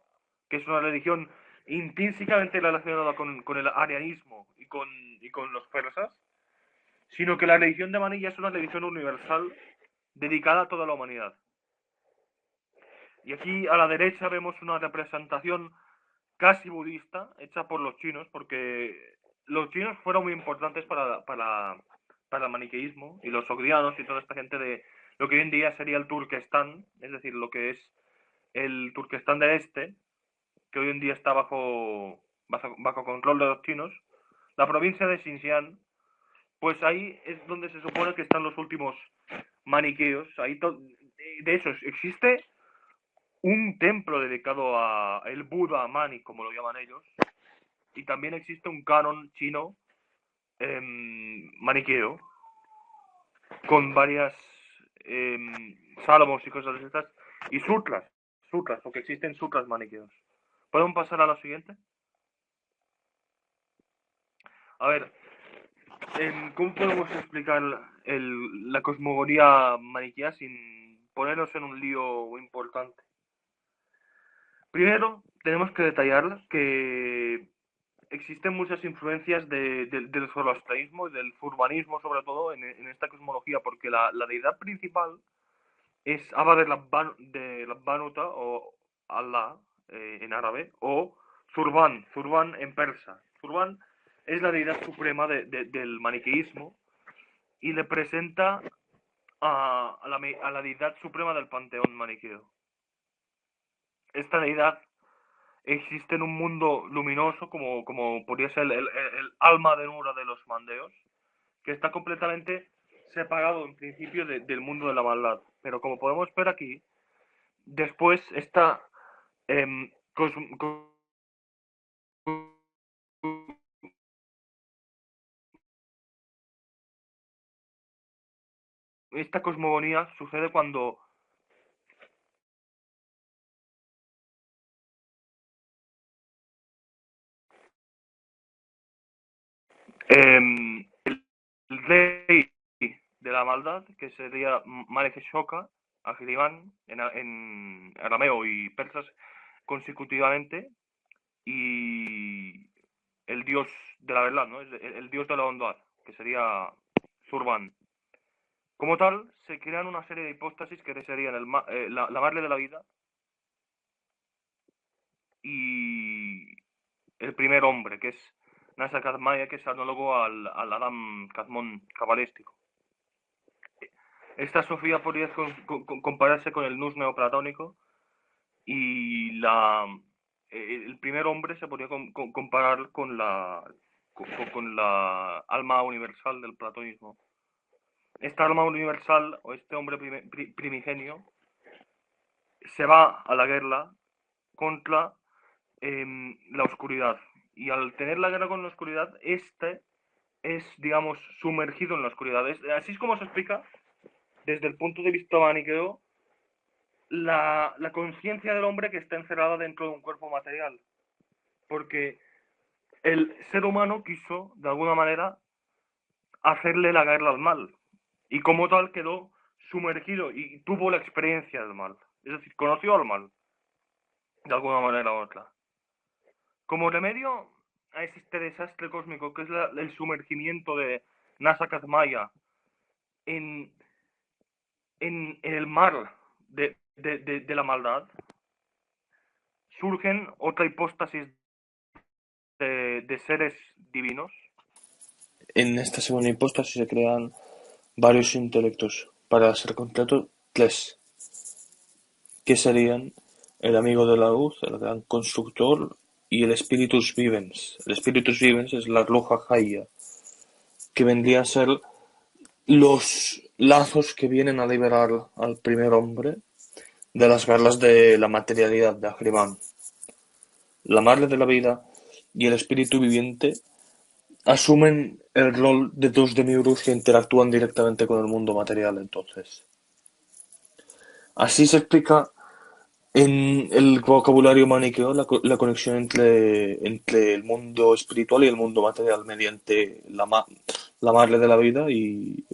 que es una religión intrínsecamente relacionada con el arianismo y con los persas, sino que la religión de Manilla es una religión universal dedicada a toda la humanidad. Y aquí a la derecha vemos una representación casi budista hecha por los chinos, porque los chinos fueron muy importantes para el maniqueísmo, y los sogdianos y toda esta gente de lo que hoy en día sería el Turquestán, es decir, lo que es el Turquestán del Este, que hoy en día está bajo control de los chinos, la provincia de Xinjiang, pues ahí es donde se supone que están los últimos maniqueos. De hecho, existe un templo dedicado a el Buda Mani, como lo llaman ellos, y también existe un canon chino maniqueo con varias salmos y cosas de estas, y sutras, porque existen sutras maniqueos. ¿Podemos pasar a la siguiente? A ver, ¿cómo podemos explicar la cosmogonía maniquea sin ponernos en un lío importante? Primero, tenemos que detallar que existen muchas influencias del zoroastrianismo y del urbanismo, sobre todo, en esta cosmología, porque la deidad principal es Abba de Labbanuta, o Allah en árabe, o Zurban en persa. Zurban es la deidad suprema del maniqueísmo y le presenta a la deidad suprema del panteón maniqueo. Esta deidad existe en un mundo luminoso, como podría ser el alma de Nura de los mandeos, que está completamente separado en principio del mundo de la maldad. Pero como podemos ver aquí, después em, esta cosmogonía sucede cuando el rey de la maldad, que sería Malek Shoka, Agriban, en arameo y persas consecutivamente, y el dios de la verdad, ¿no? El dios de la bondad, que sería Zurban. Como tal, se crean una serie de hipóstasis que serían la madre de la vida y el primer hombre, que es Nasa Kadmaya, que es análogo al Adam Kadmon cabalístico. Esta Sofía podría compararse con el Nus neoplatónico, y el primer hombre se podría comparar con con la alma universal del platonismo. Esta alma universal o este hombre primigenio se va a la guerra contra la oscuridad. Y al tener la guerra con la oscuridad, este es, digamos, sumergido en la oscuridad. Así es como se explica, desde el punto de vista maniqueo, la conciencia del hombre que está encerrada dentro de un cuerpo material. Porque el ser humano quiso, de alguna manera, hacerle la guerra al mal. Y como tal quedó sumergido y tuvo la experiencia del mal. Es decir, conoció al mal, de alguna manera u otra. Como remedio a este desastre cósmico, que es el sumergimiento de Nasa Kazmaya en, en el mar de la maldad, surgen otra hipóstasis de seres divinos. En esta segunda hipóstasis se crean varios intelectos, para ser completo, tres, que serían el amigo de la luz, el gran constructor y el Spiritus Vivens. El Spiritus Vivens es la Ruja Jaya, que vendría a ser los lazos que vienen a liberar al primer hombre de las garras de la materialidad de Ahriman. La madre de la vida y el espíritu viviente asumen el rol de dos demiurgos que interactúan directamente con el mundo material, entonces. Así se explica en el vocabulario maniqueo la conexión entre el mundo espiritual y el mundo material mediante la madre de la vida y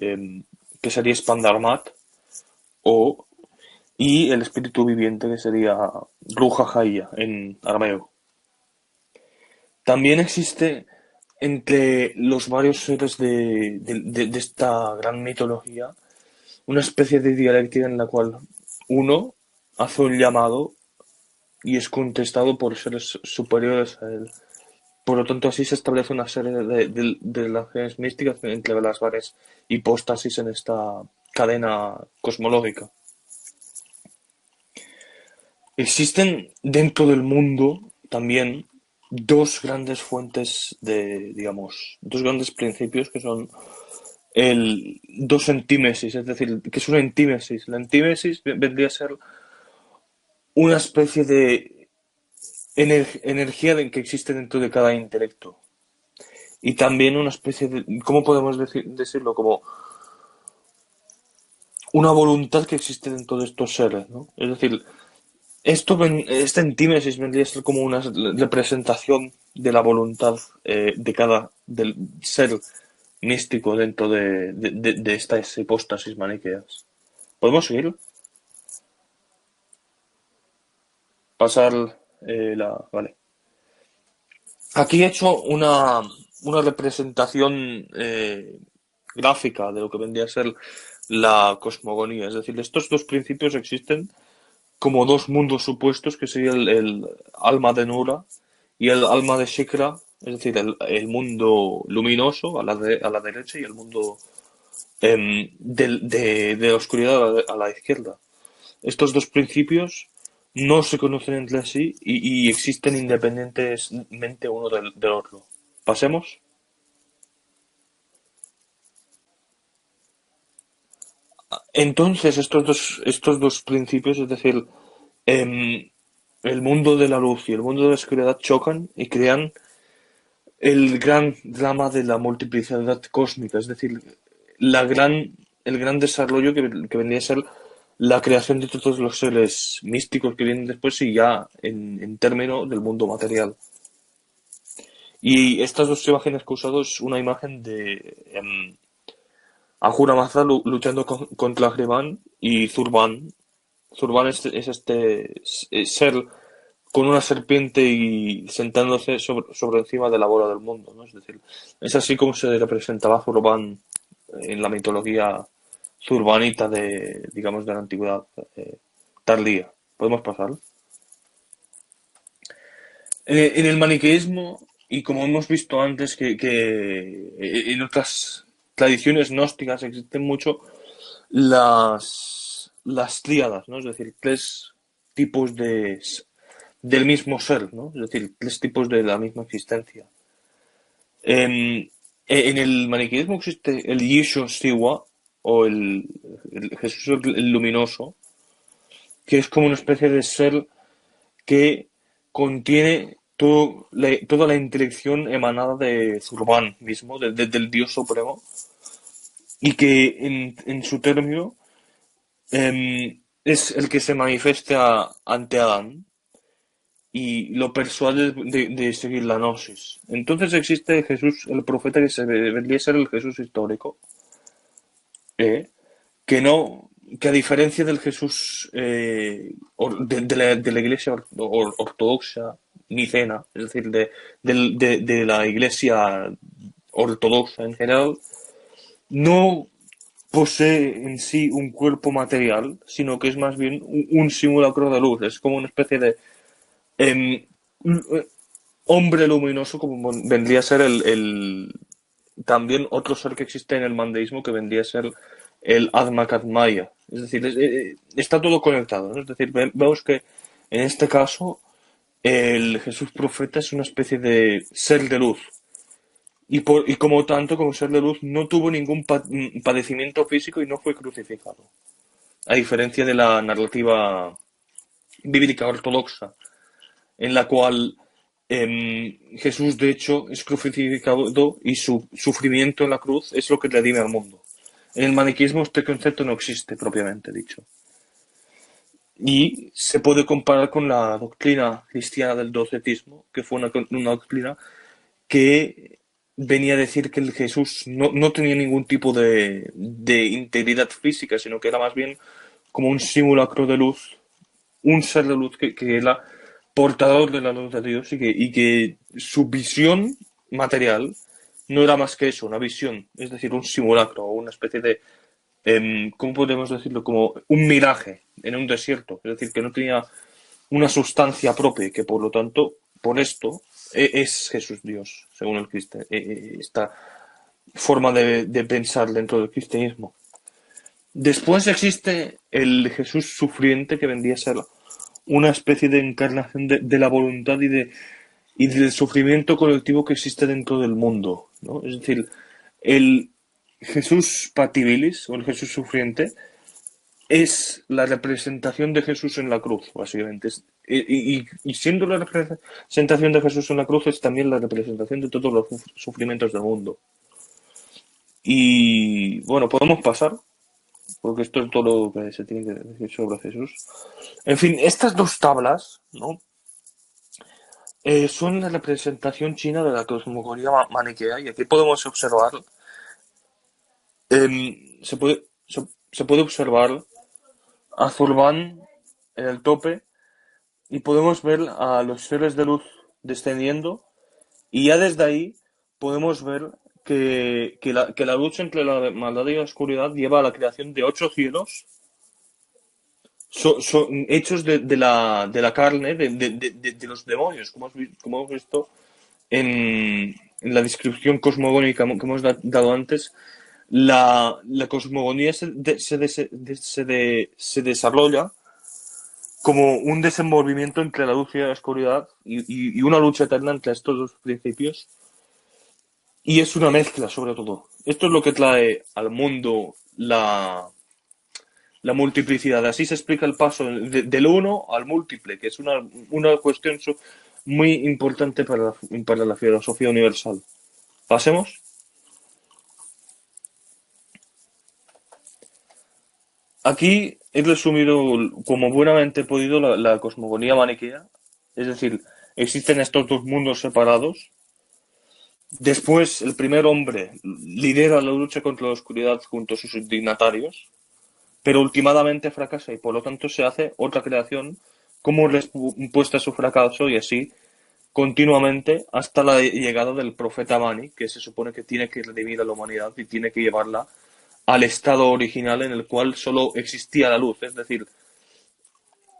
que sería Spandarmat o y el espíritu viviente que sería Ruja Jaya en arameo. También existe entre los varios seres de esta gran mitología una especie de dialéctica en la cual uno hace un llamado y es contestado por seres superiores a él. Por lo tanto, así se establece una serie de relaciones místicas entre las varias hipóstasis en esta cadena cosmológica. Existen dentro del mundo también dos grandes fuentes digamos, dos grandes principios que son dos entímesis, es decir, que es una entímesis. La entímesis vendría a ser una especie de energía que existe dentro de cada intelecto. Y también una especie de, ¿cómo podemos decirlo? Como una voluntad que existe dentro de estos seres, ¿no? Es decir, esta entímesis vendría a ser como una representación de la voluntad del ser místico dentro de estas hipóstasis maniqueas. ¿Podemos seguir? Pasar Vale. Aquí he hecho una representación gráfica de lo que vendría a ser la cosmogonía. Es decir, estos dos principios existen como dos mundos supuestos, que sería el alma de Nura y el alma de Shikra, es decir, el mundo luminoso a la derecha y el mundo de la oscuridad a la izquierda. Estos dos principios no se conocen entre sí y existen independientemente uno del otro. ¿Pasemos? Entonces, estos dos principios, es decir, el mundo de la luz y el mundo de la oscuridad chocan y crean el gran drama de la multiplicidad cósmica, es decir, el gran desarrollo que vendría a ser la creación de todos los seres místicos que vienen después y ya en términos del mundo material. Y estas dos imágenes que he usado es una imagen de Ahura Mazda luchando contra Agriman y Zurban. Zurban es este ser con una serpiente y sentándose sobre encima de la bola del mundo, ¿no? Es decir, es así como se representaba Zurban en la mitología zurbanita digamos, de la antigüedad tardía. ¿Podemos pasar? En el maniqueísmo, y como hemos visto antes que en otras tradiciones gnósticas existen mucho las tríadas, ¿no? Es decir, tres tipos del mismo ser, ¿no? Es decir, tres tipos de la misma existencia. em, en el maniqueísmo existe el Yisho Siwa, o el Jesús el luminoso, que es como una especie de ser que contiene toda la intelección emanada de Zurban mismo, del Dios Supremo, y que en su término es el que se manifiesta ante Adán y lo persuade de seguir la gnosis. Entonces existe Jesús, el profeta, que se vendría a ser el Jesús histórico, ¿eh? que no, que a diferencia del Jesús de la iglesia ortodoxa nicena, es decir, de la iglesia ortodoxa en general, no posee en sí un cuerpo material, sino que es más bien un simulacro de luz, es como una especie de em, hombre luminoso, como vendría a ser también otro ser que existe en el mandeísmo, que vendría a ser el Atma Katmaya. Es decir, está todo conectado, ¿no? Es decir, vemos que en este caso el Jesús profeta es una especie de ser de luz. Y como tanto, como ser de luz, no tuvo ningún padecimiento físico y no fue crucificado. A diferencia de la narrativa bíblica ortodoxa, en la cual Jesús de hecho es crucificado y su sufrimiento en la cruz es lo que redime al mundo. En el maniqueísmo este concepto no existe propiamente dicho. Y se puede comparar con la doctrina cristiana del docetismo, que fue una doctrina que venía a decir que el Jesús no tenía ningún tipo de integridad física, sino que era más bien como un simulacro de luz, un ser de luz que era portador de la luz de Dios y que su visión material no era más que eso, una visión, es decir, un simulacro o una especie de, ¿cómo podemos decirlo? Como un miraje en un desierto, es decir, que no tenía una sustancia propia y que por lo tanto, por esto, es Jesús Dios, según el esta forma de pensar dentro del cristianismo. Después existe el Jesús sufriente, que vendría a ser una especie de encarnación de la voluntad y del sufrimiento colectivo que existe dentro del mundo, ¿no? Es decir, el Jesús patibilis, o el Jesús sufriente, es la representación de Jesús en la cruz, básicamente. Y siendo la representación de Jesús en la cruz, es también la representación de todos los sufrimientos del mundo. Y bueno, podemos pasar, porque esto es todo lo que se tiene que decir sobre Jesús. En fin, estas dos tablas, ¿no? Son la representación china de la cosmogonía maniquea, y aquí podemos observar, se puede observar a Zurban en el tope y podemos ver a los seres de luz descendiendo, y ya desde ahí podemos ver que la lucha entre la maldad y la oscuridad lleva a la creación de 8 cielos son hechos de la carne de los demonios, como hemos visto en la descripción cosmogónica que hemos dado antes. La cosmogonía se desarrolla como un desenvolvimiento entre la luz y la oscuridad y una lucha eterna entre estos dos principios. Y es una mezcla, sobre todo. Esto es lo que trae al mundo la multiplicidad. Así se explica el paso del uno al múltiple, que es una cuestión muy importante para la filosofía universal. Pasemos. Aquí he resumido como buenamente he podido la cosmogonía maniquea. Es decir, existen estos dos mundos separados. Después, el primer hombre lidera la lucha contra la oscuridad junto a sus dignatarios, pero últimamente fracasa y por lo tanto se hace otra creación como respuesta a su fracaso, y así continuamente hasta la llegada del profeta Mani, que se supone que tiene que redimir a la humanidad y tiene que llevarla al estado original en el cual solo existía la luz. Es decir,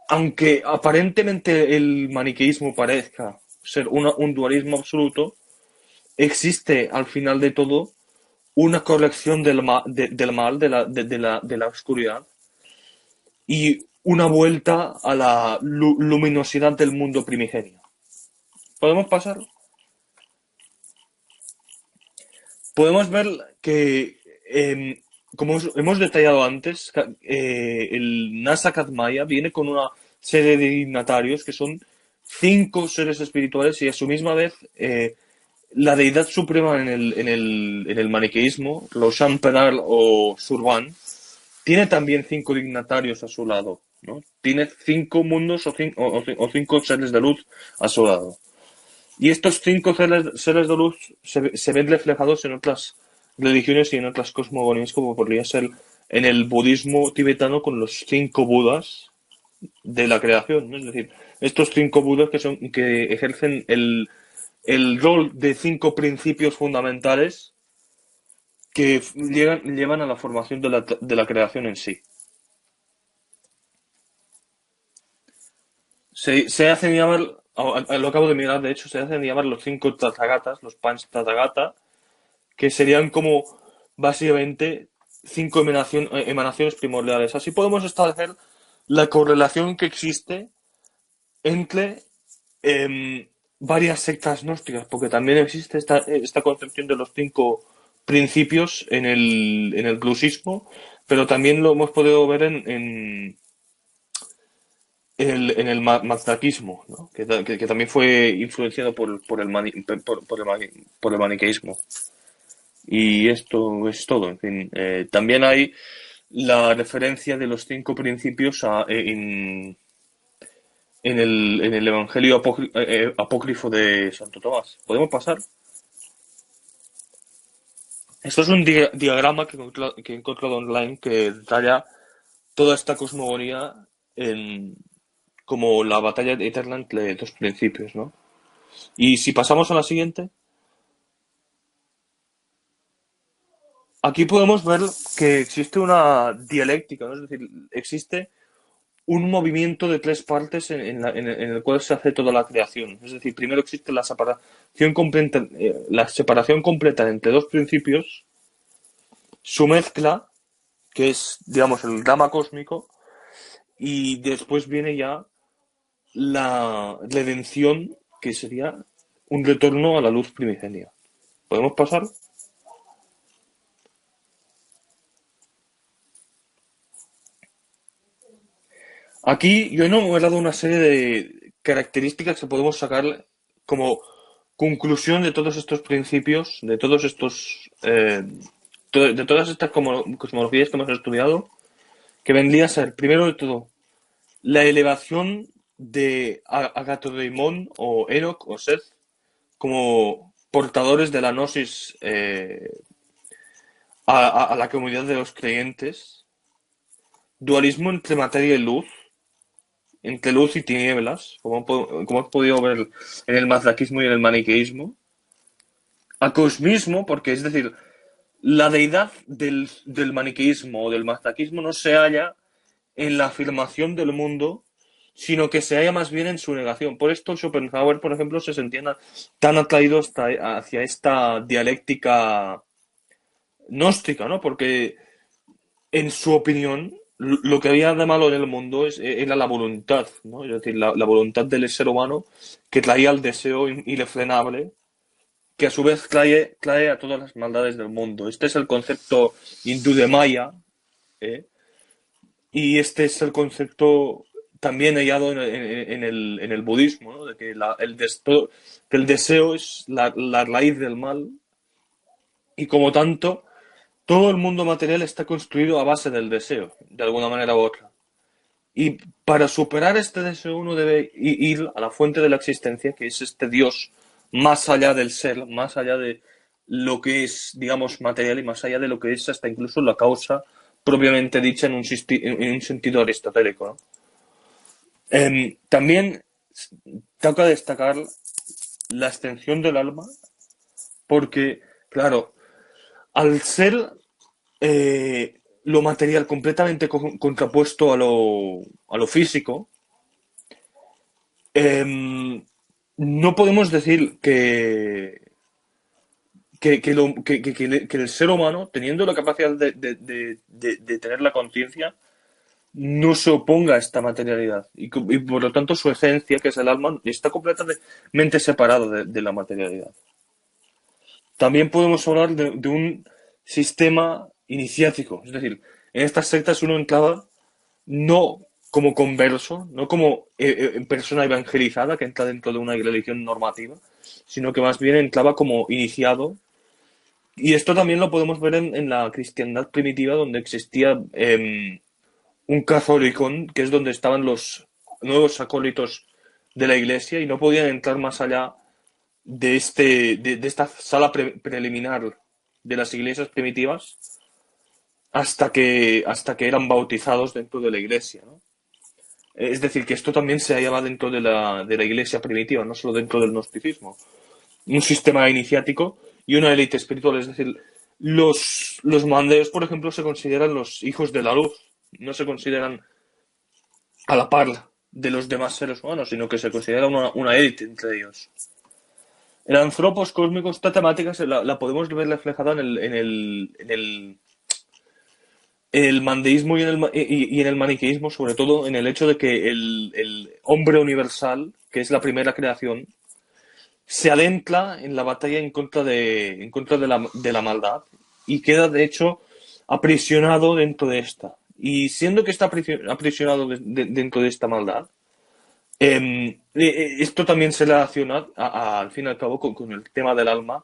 aunque aparentemente el maniqueísmo parezca ser un dualismo absoluto, existe al final de todo una corrección del mal, de la oscuridad, y una vuelta a la luminosidad del mundo primigenio. ¿Podemos pasar? podemos ver que, como hemos detallado antes, el Nasa Kadmaya viene con una serie de dignatarios que son 5 seres espirituales y a su misma vez la deidad suprema en el maniqueísmo, Roshan Penal o Surban, tiene también 5 dignatarios a su lado, ¿no? Tiene 5 mundos o 5 seres de luz a su lado. Y estos 5 seres de luz se ven reflejados en otras religiones y en otras cosmogonías, como podría ser en el budismo tibetano con los 5 Budas de la creación, ¿no? Es decir, estos 5 Budas que ejercen el rol de 5 principios fundamentales que llevan a la formación de la creación en sí. Se hacen llamar, lo acabo de mirar, de hecho, se hacen llamar los 5 Tathagatas, los Panch Tathagata, que serían como básicamente 5 emanaciones primordiales. Así podemos establecer la correlación que existe entre varias sectas gnósticas, porque también existe esta concepción de los 5 principios en el gnosismo, pero también lo hemos podido ver en el mazdaquismo, ¿no? Que también fue influenciado por el maniqueísmo. Y esto es todo. En fin, también hay la referencia de los 5 principios en el Evangelio apócrifo de Santo Tomás. ¿Podemos pasar? Esto es un diagrama que he encontrado online que detalla toda esta cosmogonía como la batalla eterna entre 2 principios, ¿no? Y si pasamos a la siguiente, aquí podemos ver que existe una dialéctica, ¿no? Es decir, existe un movimiento de 3 partes en el cual se hace toda la creación. Es decir, primero existe la separación completa entre 2 principios, su mezcla, que es, digamos, el drama cósmico, y después viene ya la redención, que sería un retorno a la luz primigenia. ¿Podemos pasar? Aquí yo no he dado una serie de características que podemos sacar como conclusión de todos estos principios, de todos estos, de todas estas cosmologías que hemos estudiado, que vendría a ser, primero de todo, la elevación de Agatodeimon o Enoch o Seth como portadores de la gnosis a la comunidad de los creyentes, dualismo entre materia y luz, entre luz y tinieblas, como hemos podido ver en el mazdaquismo y en el maniqueísmo, acosmismo, porque es decir, la deidad del maniqueísmo o del mazdaquismo no se halla en la afirmación del mundo, sino que se halla más bien en su negación. Por esto Schopenhauer, por ejemplo, se sentía tan atraído hacia esta dialéctica gnóstica, ¿no? Porque en su opinión, lo que había de malo en el mundo era la voluntad, ¿no? Es decir, la voluntad del ser humano que traía el deseo irrefrenable, que a su vez trae a todas las maldades del mundo. Este es el concepto hindú de Maya, ¿eh? Y este es el concepto también hallado en el budismo, ¿no? De que que el deseo es la raíz del mal y como tanto, todo el mundo material está construido a base del deseo, de alguna manera u otra. Y para superar este deseo uno debe ir a la fuente de la existencia, que es este Dios más allá del ser, más allá de lo que es, digamos, material y más allá de lo que es hasta incluso la causa propiamente dicha en un sentido aristotélico, ¿no? También toca destacar la extensión del alma, porque, claro, al ser lo material completamente contrapuesto a lo físico, no podemos decir que el ser humano, teniendo la capacidad de tener la conciencia, no se oponga a esta materialidad. Y por lo tanto su esencia, que es el alma, está completamente separado de la materialidad. también podemos hablar de un sistema iniciático. Es decir, en estas sectas uno entraba no como converso, no como persona evangelizada que entra dentro de una religión normativa, sino que más bien entraba como iniciado. Y esto también lo podemos ver en la cristiandad primitiva, donde existía un catholicón, que es donde estaban los nuevos acólitos de la iglesia y no podían entrar más allá de esta sala preliminar de las iglesias primitivas hasta que eran bautizados dentro de la iglesia, ¿no? Es decir, que esto también se hallaba dentro de la iglesia primitiva, no solo dentro del gnosticismo. Un sistema iniciático y una élite espiritual. Es decir, los mandeos, por ejemplo, se consideran los hijos de la luz. No se consideran a la par de los demás seres humanos, sino que se considera una élite entre ellos. En Anthropos Cósmicos, esta temática la podemos ver reflejada en el mandeísmo y en el maniqueísmo, sobre todo en el hecho de que el hombre universal, que es la primera creación, se adentra en la batalla en contra de la maldad y queda, de hecho, aprisionado dentro de esta. Y siendo que está aprisionado dentro de esta maldad, esto también se relaciona, al fin y al cabo, con el tema del alma,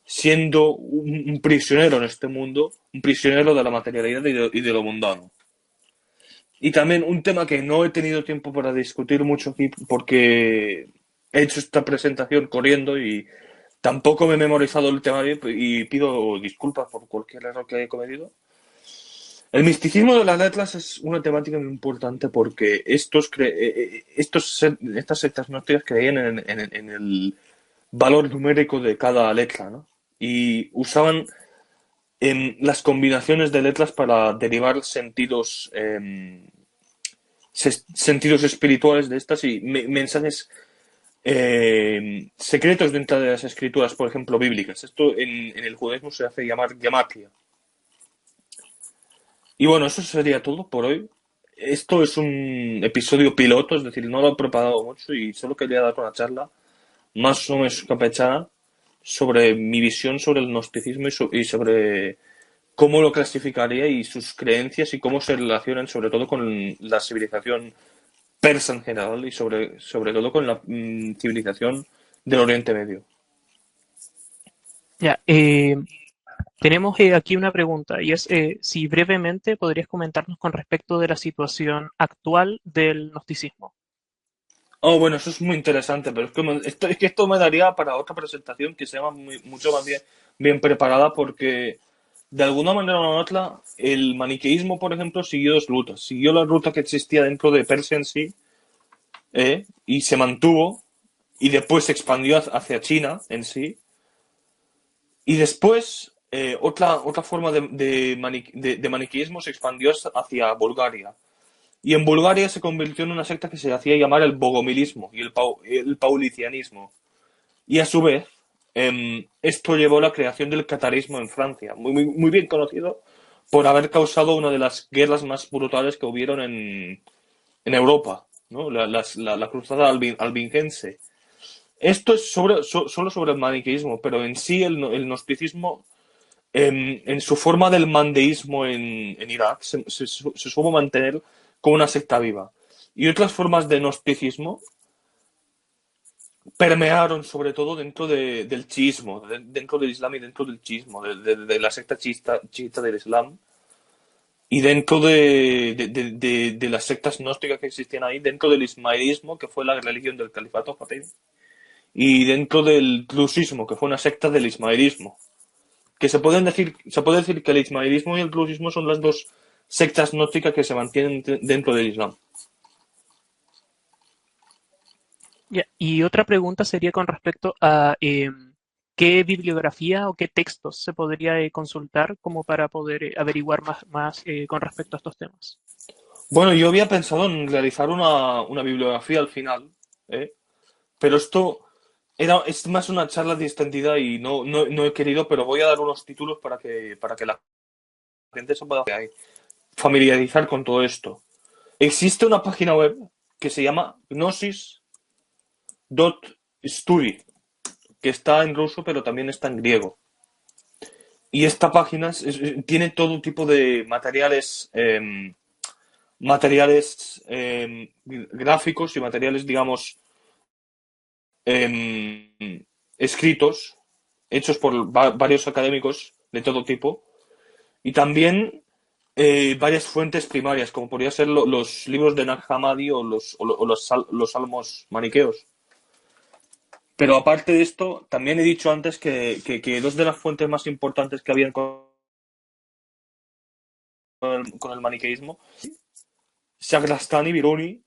siendo un prisionero en este mundo, un prisionero de la materialidad y de lo mundano. Y también un tema que no he tenido tiempo para discutir mucho aquí porque he hecho esta presentación corriendo y tampoco me he memorizado el tema bien y pido disculpas por cualquier error que haya cometido. El misticismo de las letras es una temática muy importante porque estas sectas gnósticas creían en el valor numérico de cada letra, ¿no? Y usaban las combinaciones de letras para derivar sentidos espirituales de estas y mensajes secretos dentro de las escrituras, por ejemplo, bíblicas. Esto en el judaísmo se hace llamar gematria. Y bueno, eso sería todo por hoy. Esto es un episodio piloto, es decir, no lo he preparado mucho y solo quería dar una charla más o menos campechana sobre mi visión sobre el gnosticismo y sobre cómo lo clasificaría y sus creencias y cómo se relacionan sobre todo con la civilización persa en general y sobre todo con la civilización del Oriente Medio. Ya, tenemos aquí una pregunta y es si brevemente podrías comentarnos con respecto de la situación actual del gnosticismo. Oh, bueno, eso es muy interesante, pero es que esto me daría para otra presentación que sea mucho más bien preparada porque de alguna manera u otra el maniqueísmo, por ejemplo, siguió dos rutas. Siguió la ruta que existía dentro de Persia en sí, y se mantuvo y después se expandió hacia China en sí. Y después, otra forma de maniqueísmo se expandió hacia Bulgaria. Y en Bulgaria se convirtió en una secta que se hacía llamar el bogomilismo y el paulicianismo. Y a su vez, esto llevó a la creación del catarismo en Francia, muy, muy, muy bien conocido por haber causado una de las guerras más brutales que hubieron en Europa, ¿no? La cruzada albingense. Esto es solo sobre el maniqueísmo, pero en sí el gnosticismo, en su forma del mandeísmo en Irak, se supo mantener como una secta viva. Y otras formas de gnosticismo permearon sobre todo dentro del chiismo, dentro del Islam y dentro del chiismo, de la secta chiita del Islam. Y dentro de las sectas gnósticas que existían ahí, dentro del ismaelismo, que fue la religión del califato Fatih, y dentro del drusismo, que fue una secta del ismaelismo. Que se puede decir que el ismaelismo y el drusismo son las dos sectas gnósticas que se mantienen dentro del Islam. Ya, y otra pregunta sería con respecto a qué bibliografía o qué textos se podría consultar como para poder averiguar más con respecto a estos temas. Bueno, yo había pensado en realizar una bibliografía al final, ¿eh? Pero esto es más una charla distendida y no he querido, pero voy a dar unos títulos para que la gente se pueda familiarizar con todo esto. Existe una página web que se llama gnosis.study, que está en ruso, pero también está en griego. Y esta página tiene todo tipo de materiales, gráficos y materiales, digamos, escritos, hechos por varios académicos de todo tipo, y también varias fuentes primarias, como podría ser los libros de Nag Hammadi o los salmos maniqueos. Pero aparte de esto, también he dicho antes que dos de las fuentes más importantes que habían con el maniqueísmo, Shahrastani, Biruni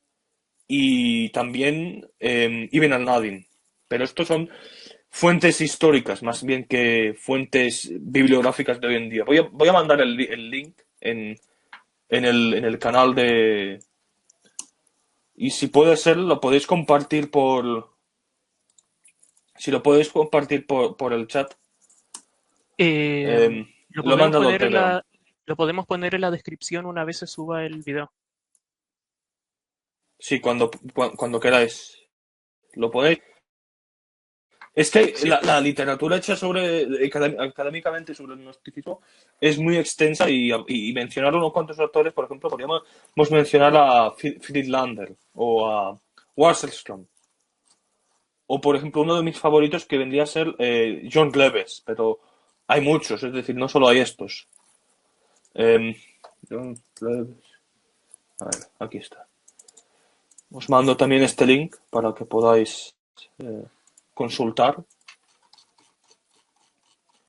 y también Ibn al-Nadim. Pero estos son fuentes históricas, más bien que fuentes bibliográficas de hoy en día. Voy a mandar el link en el canal de... Y si puede ser, lo podéis compartir por... Si lo podéis compartir por el chat, Eh, lo lo he podemos mandado a poner Telegram. lo podemos poner en la descripción una vez se suba el video. Sí, cuando queráis. Lo podéis. Es que Sí, la literatura hecha académicamente sobre el gnosticismo es muy extensa y mencionar unos cuantos autores, por ejemplo, podríamos mencionar a Friedlander o a Wasserstrom. O, por ejemplo, uno de mis favoritos que vendría a ser John Cleves, pero hay muchos, es decir, no solo hay estos. John Cleves. A ver, aquí está. Os mando también este link para que podáis consultar.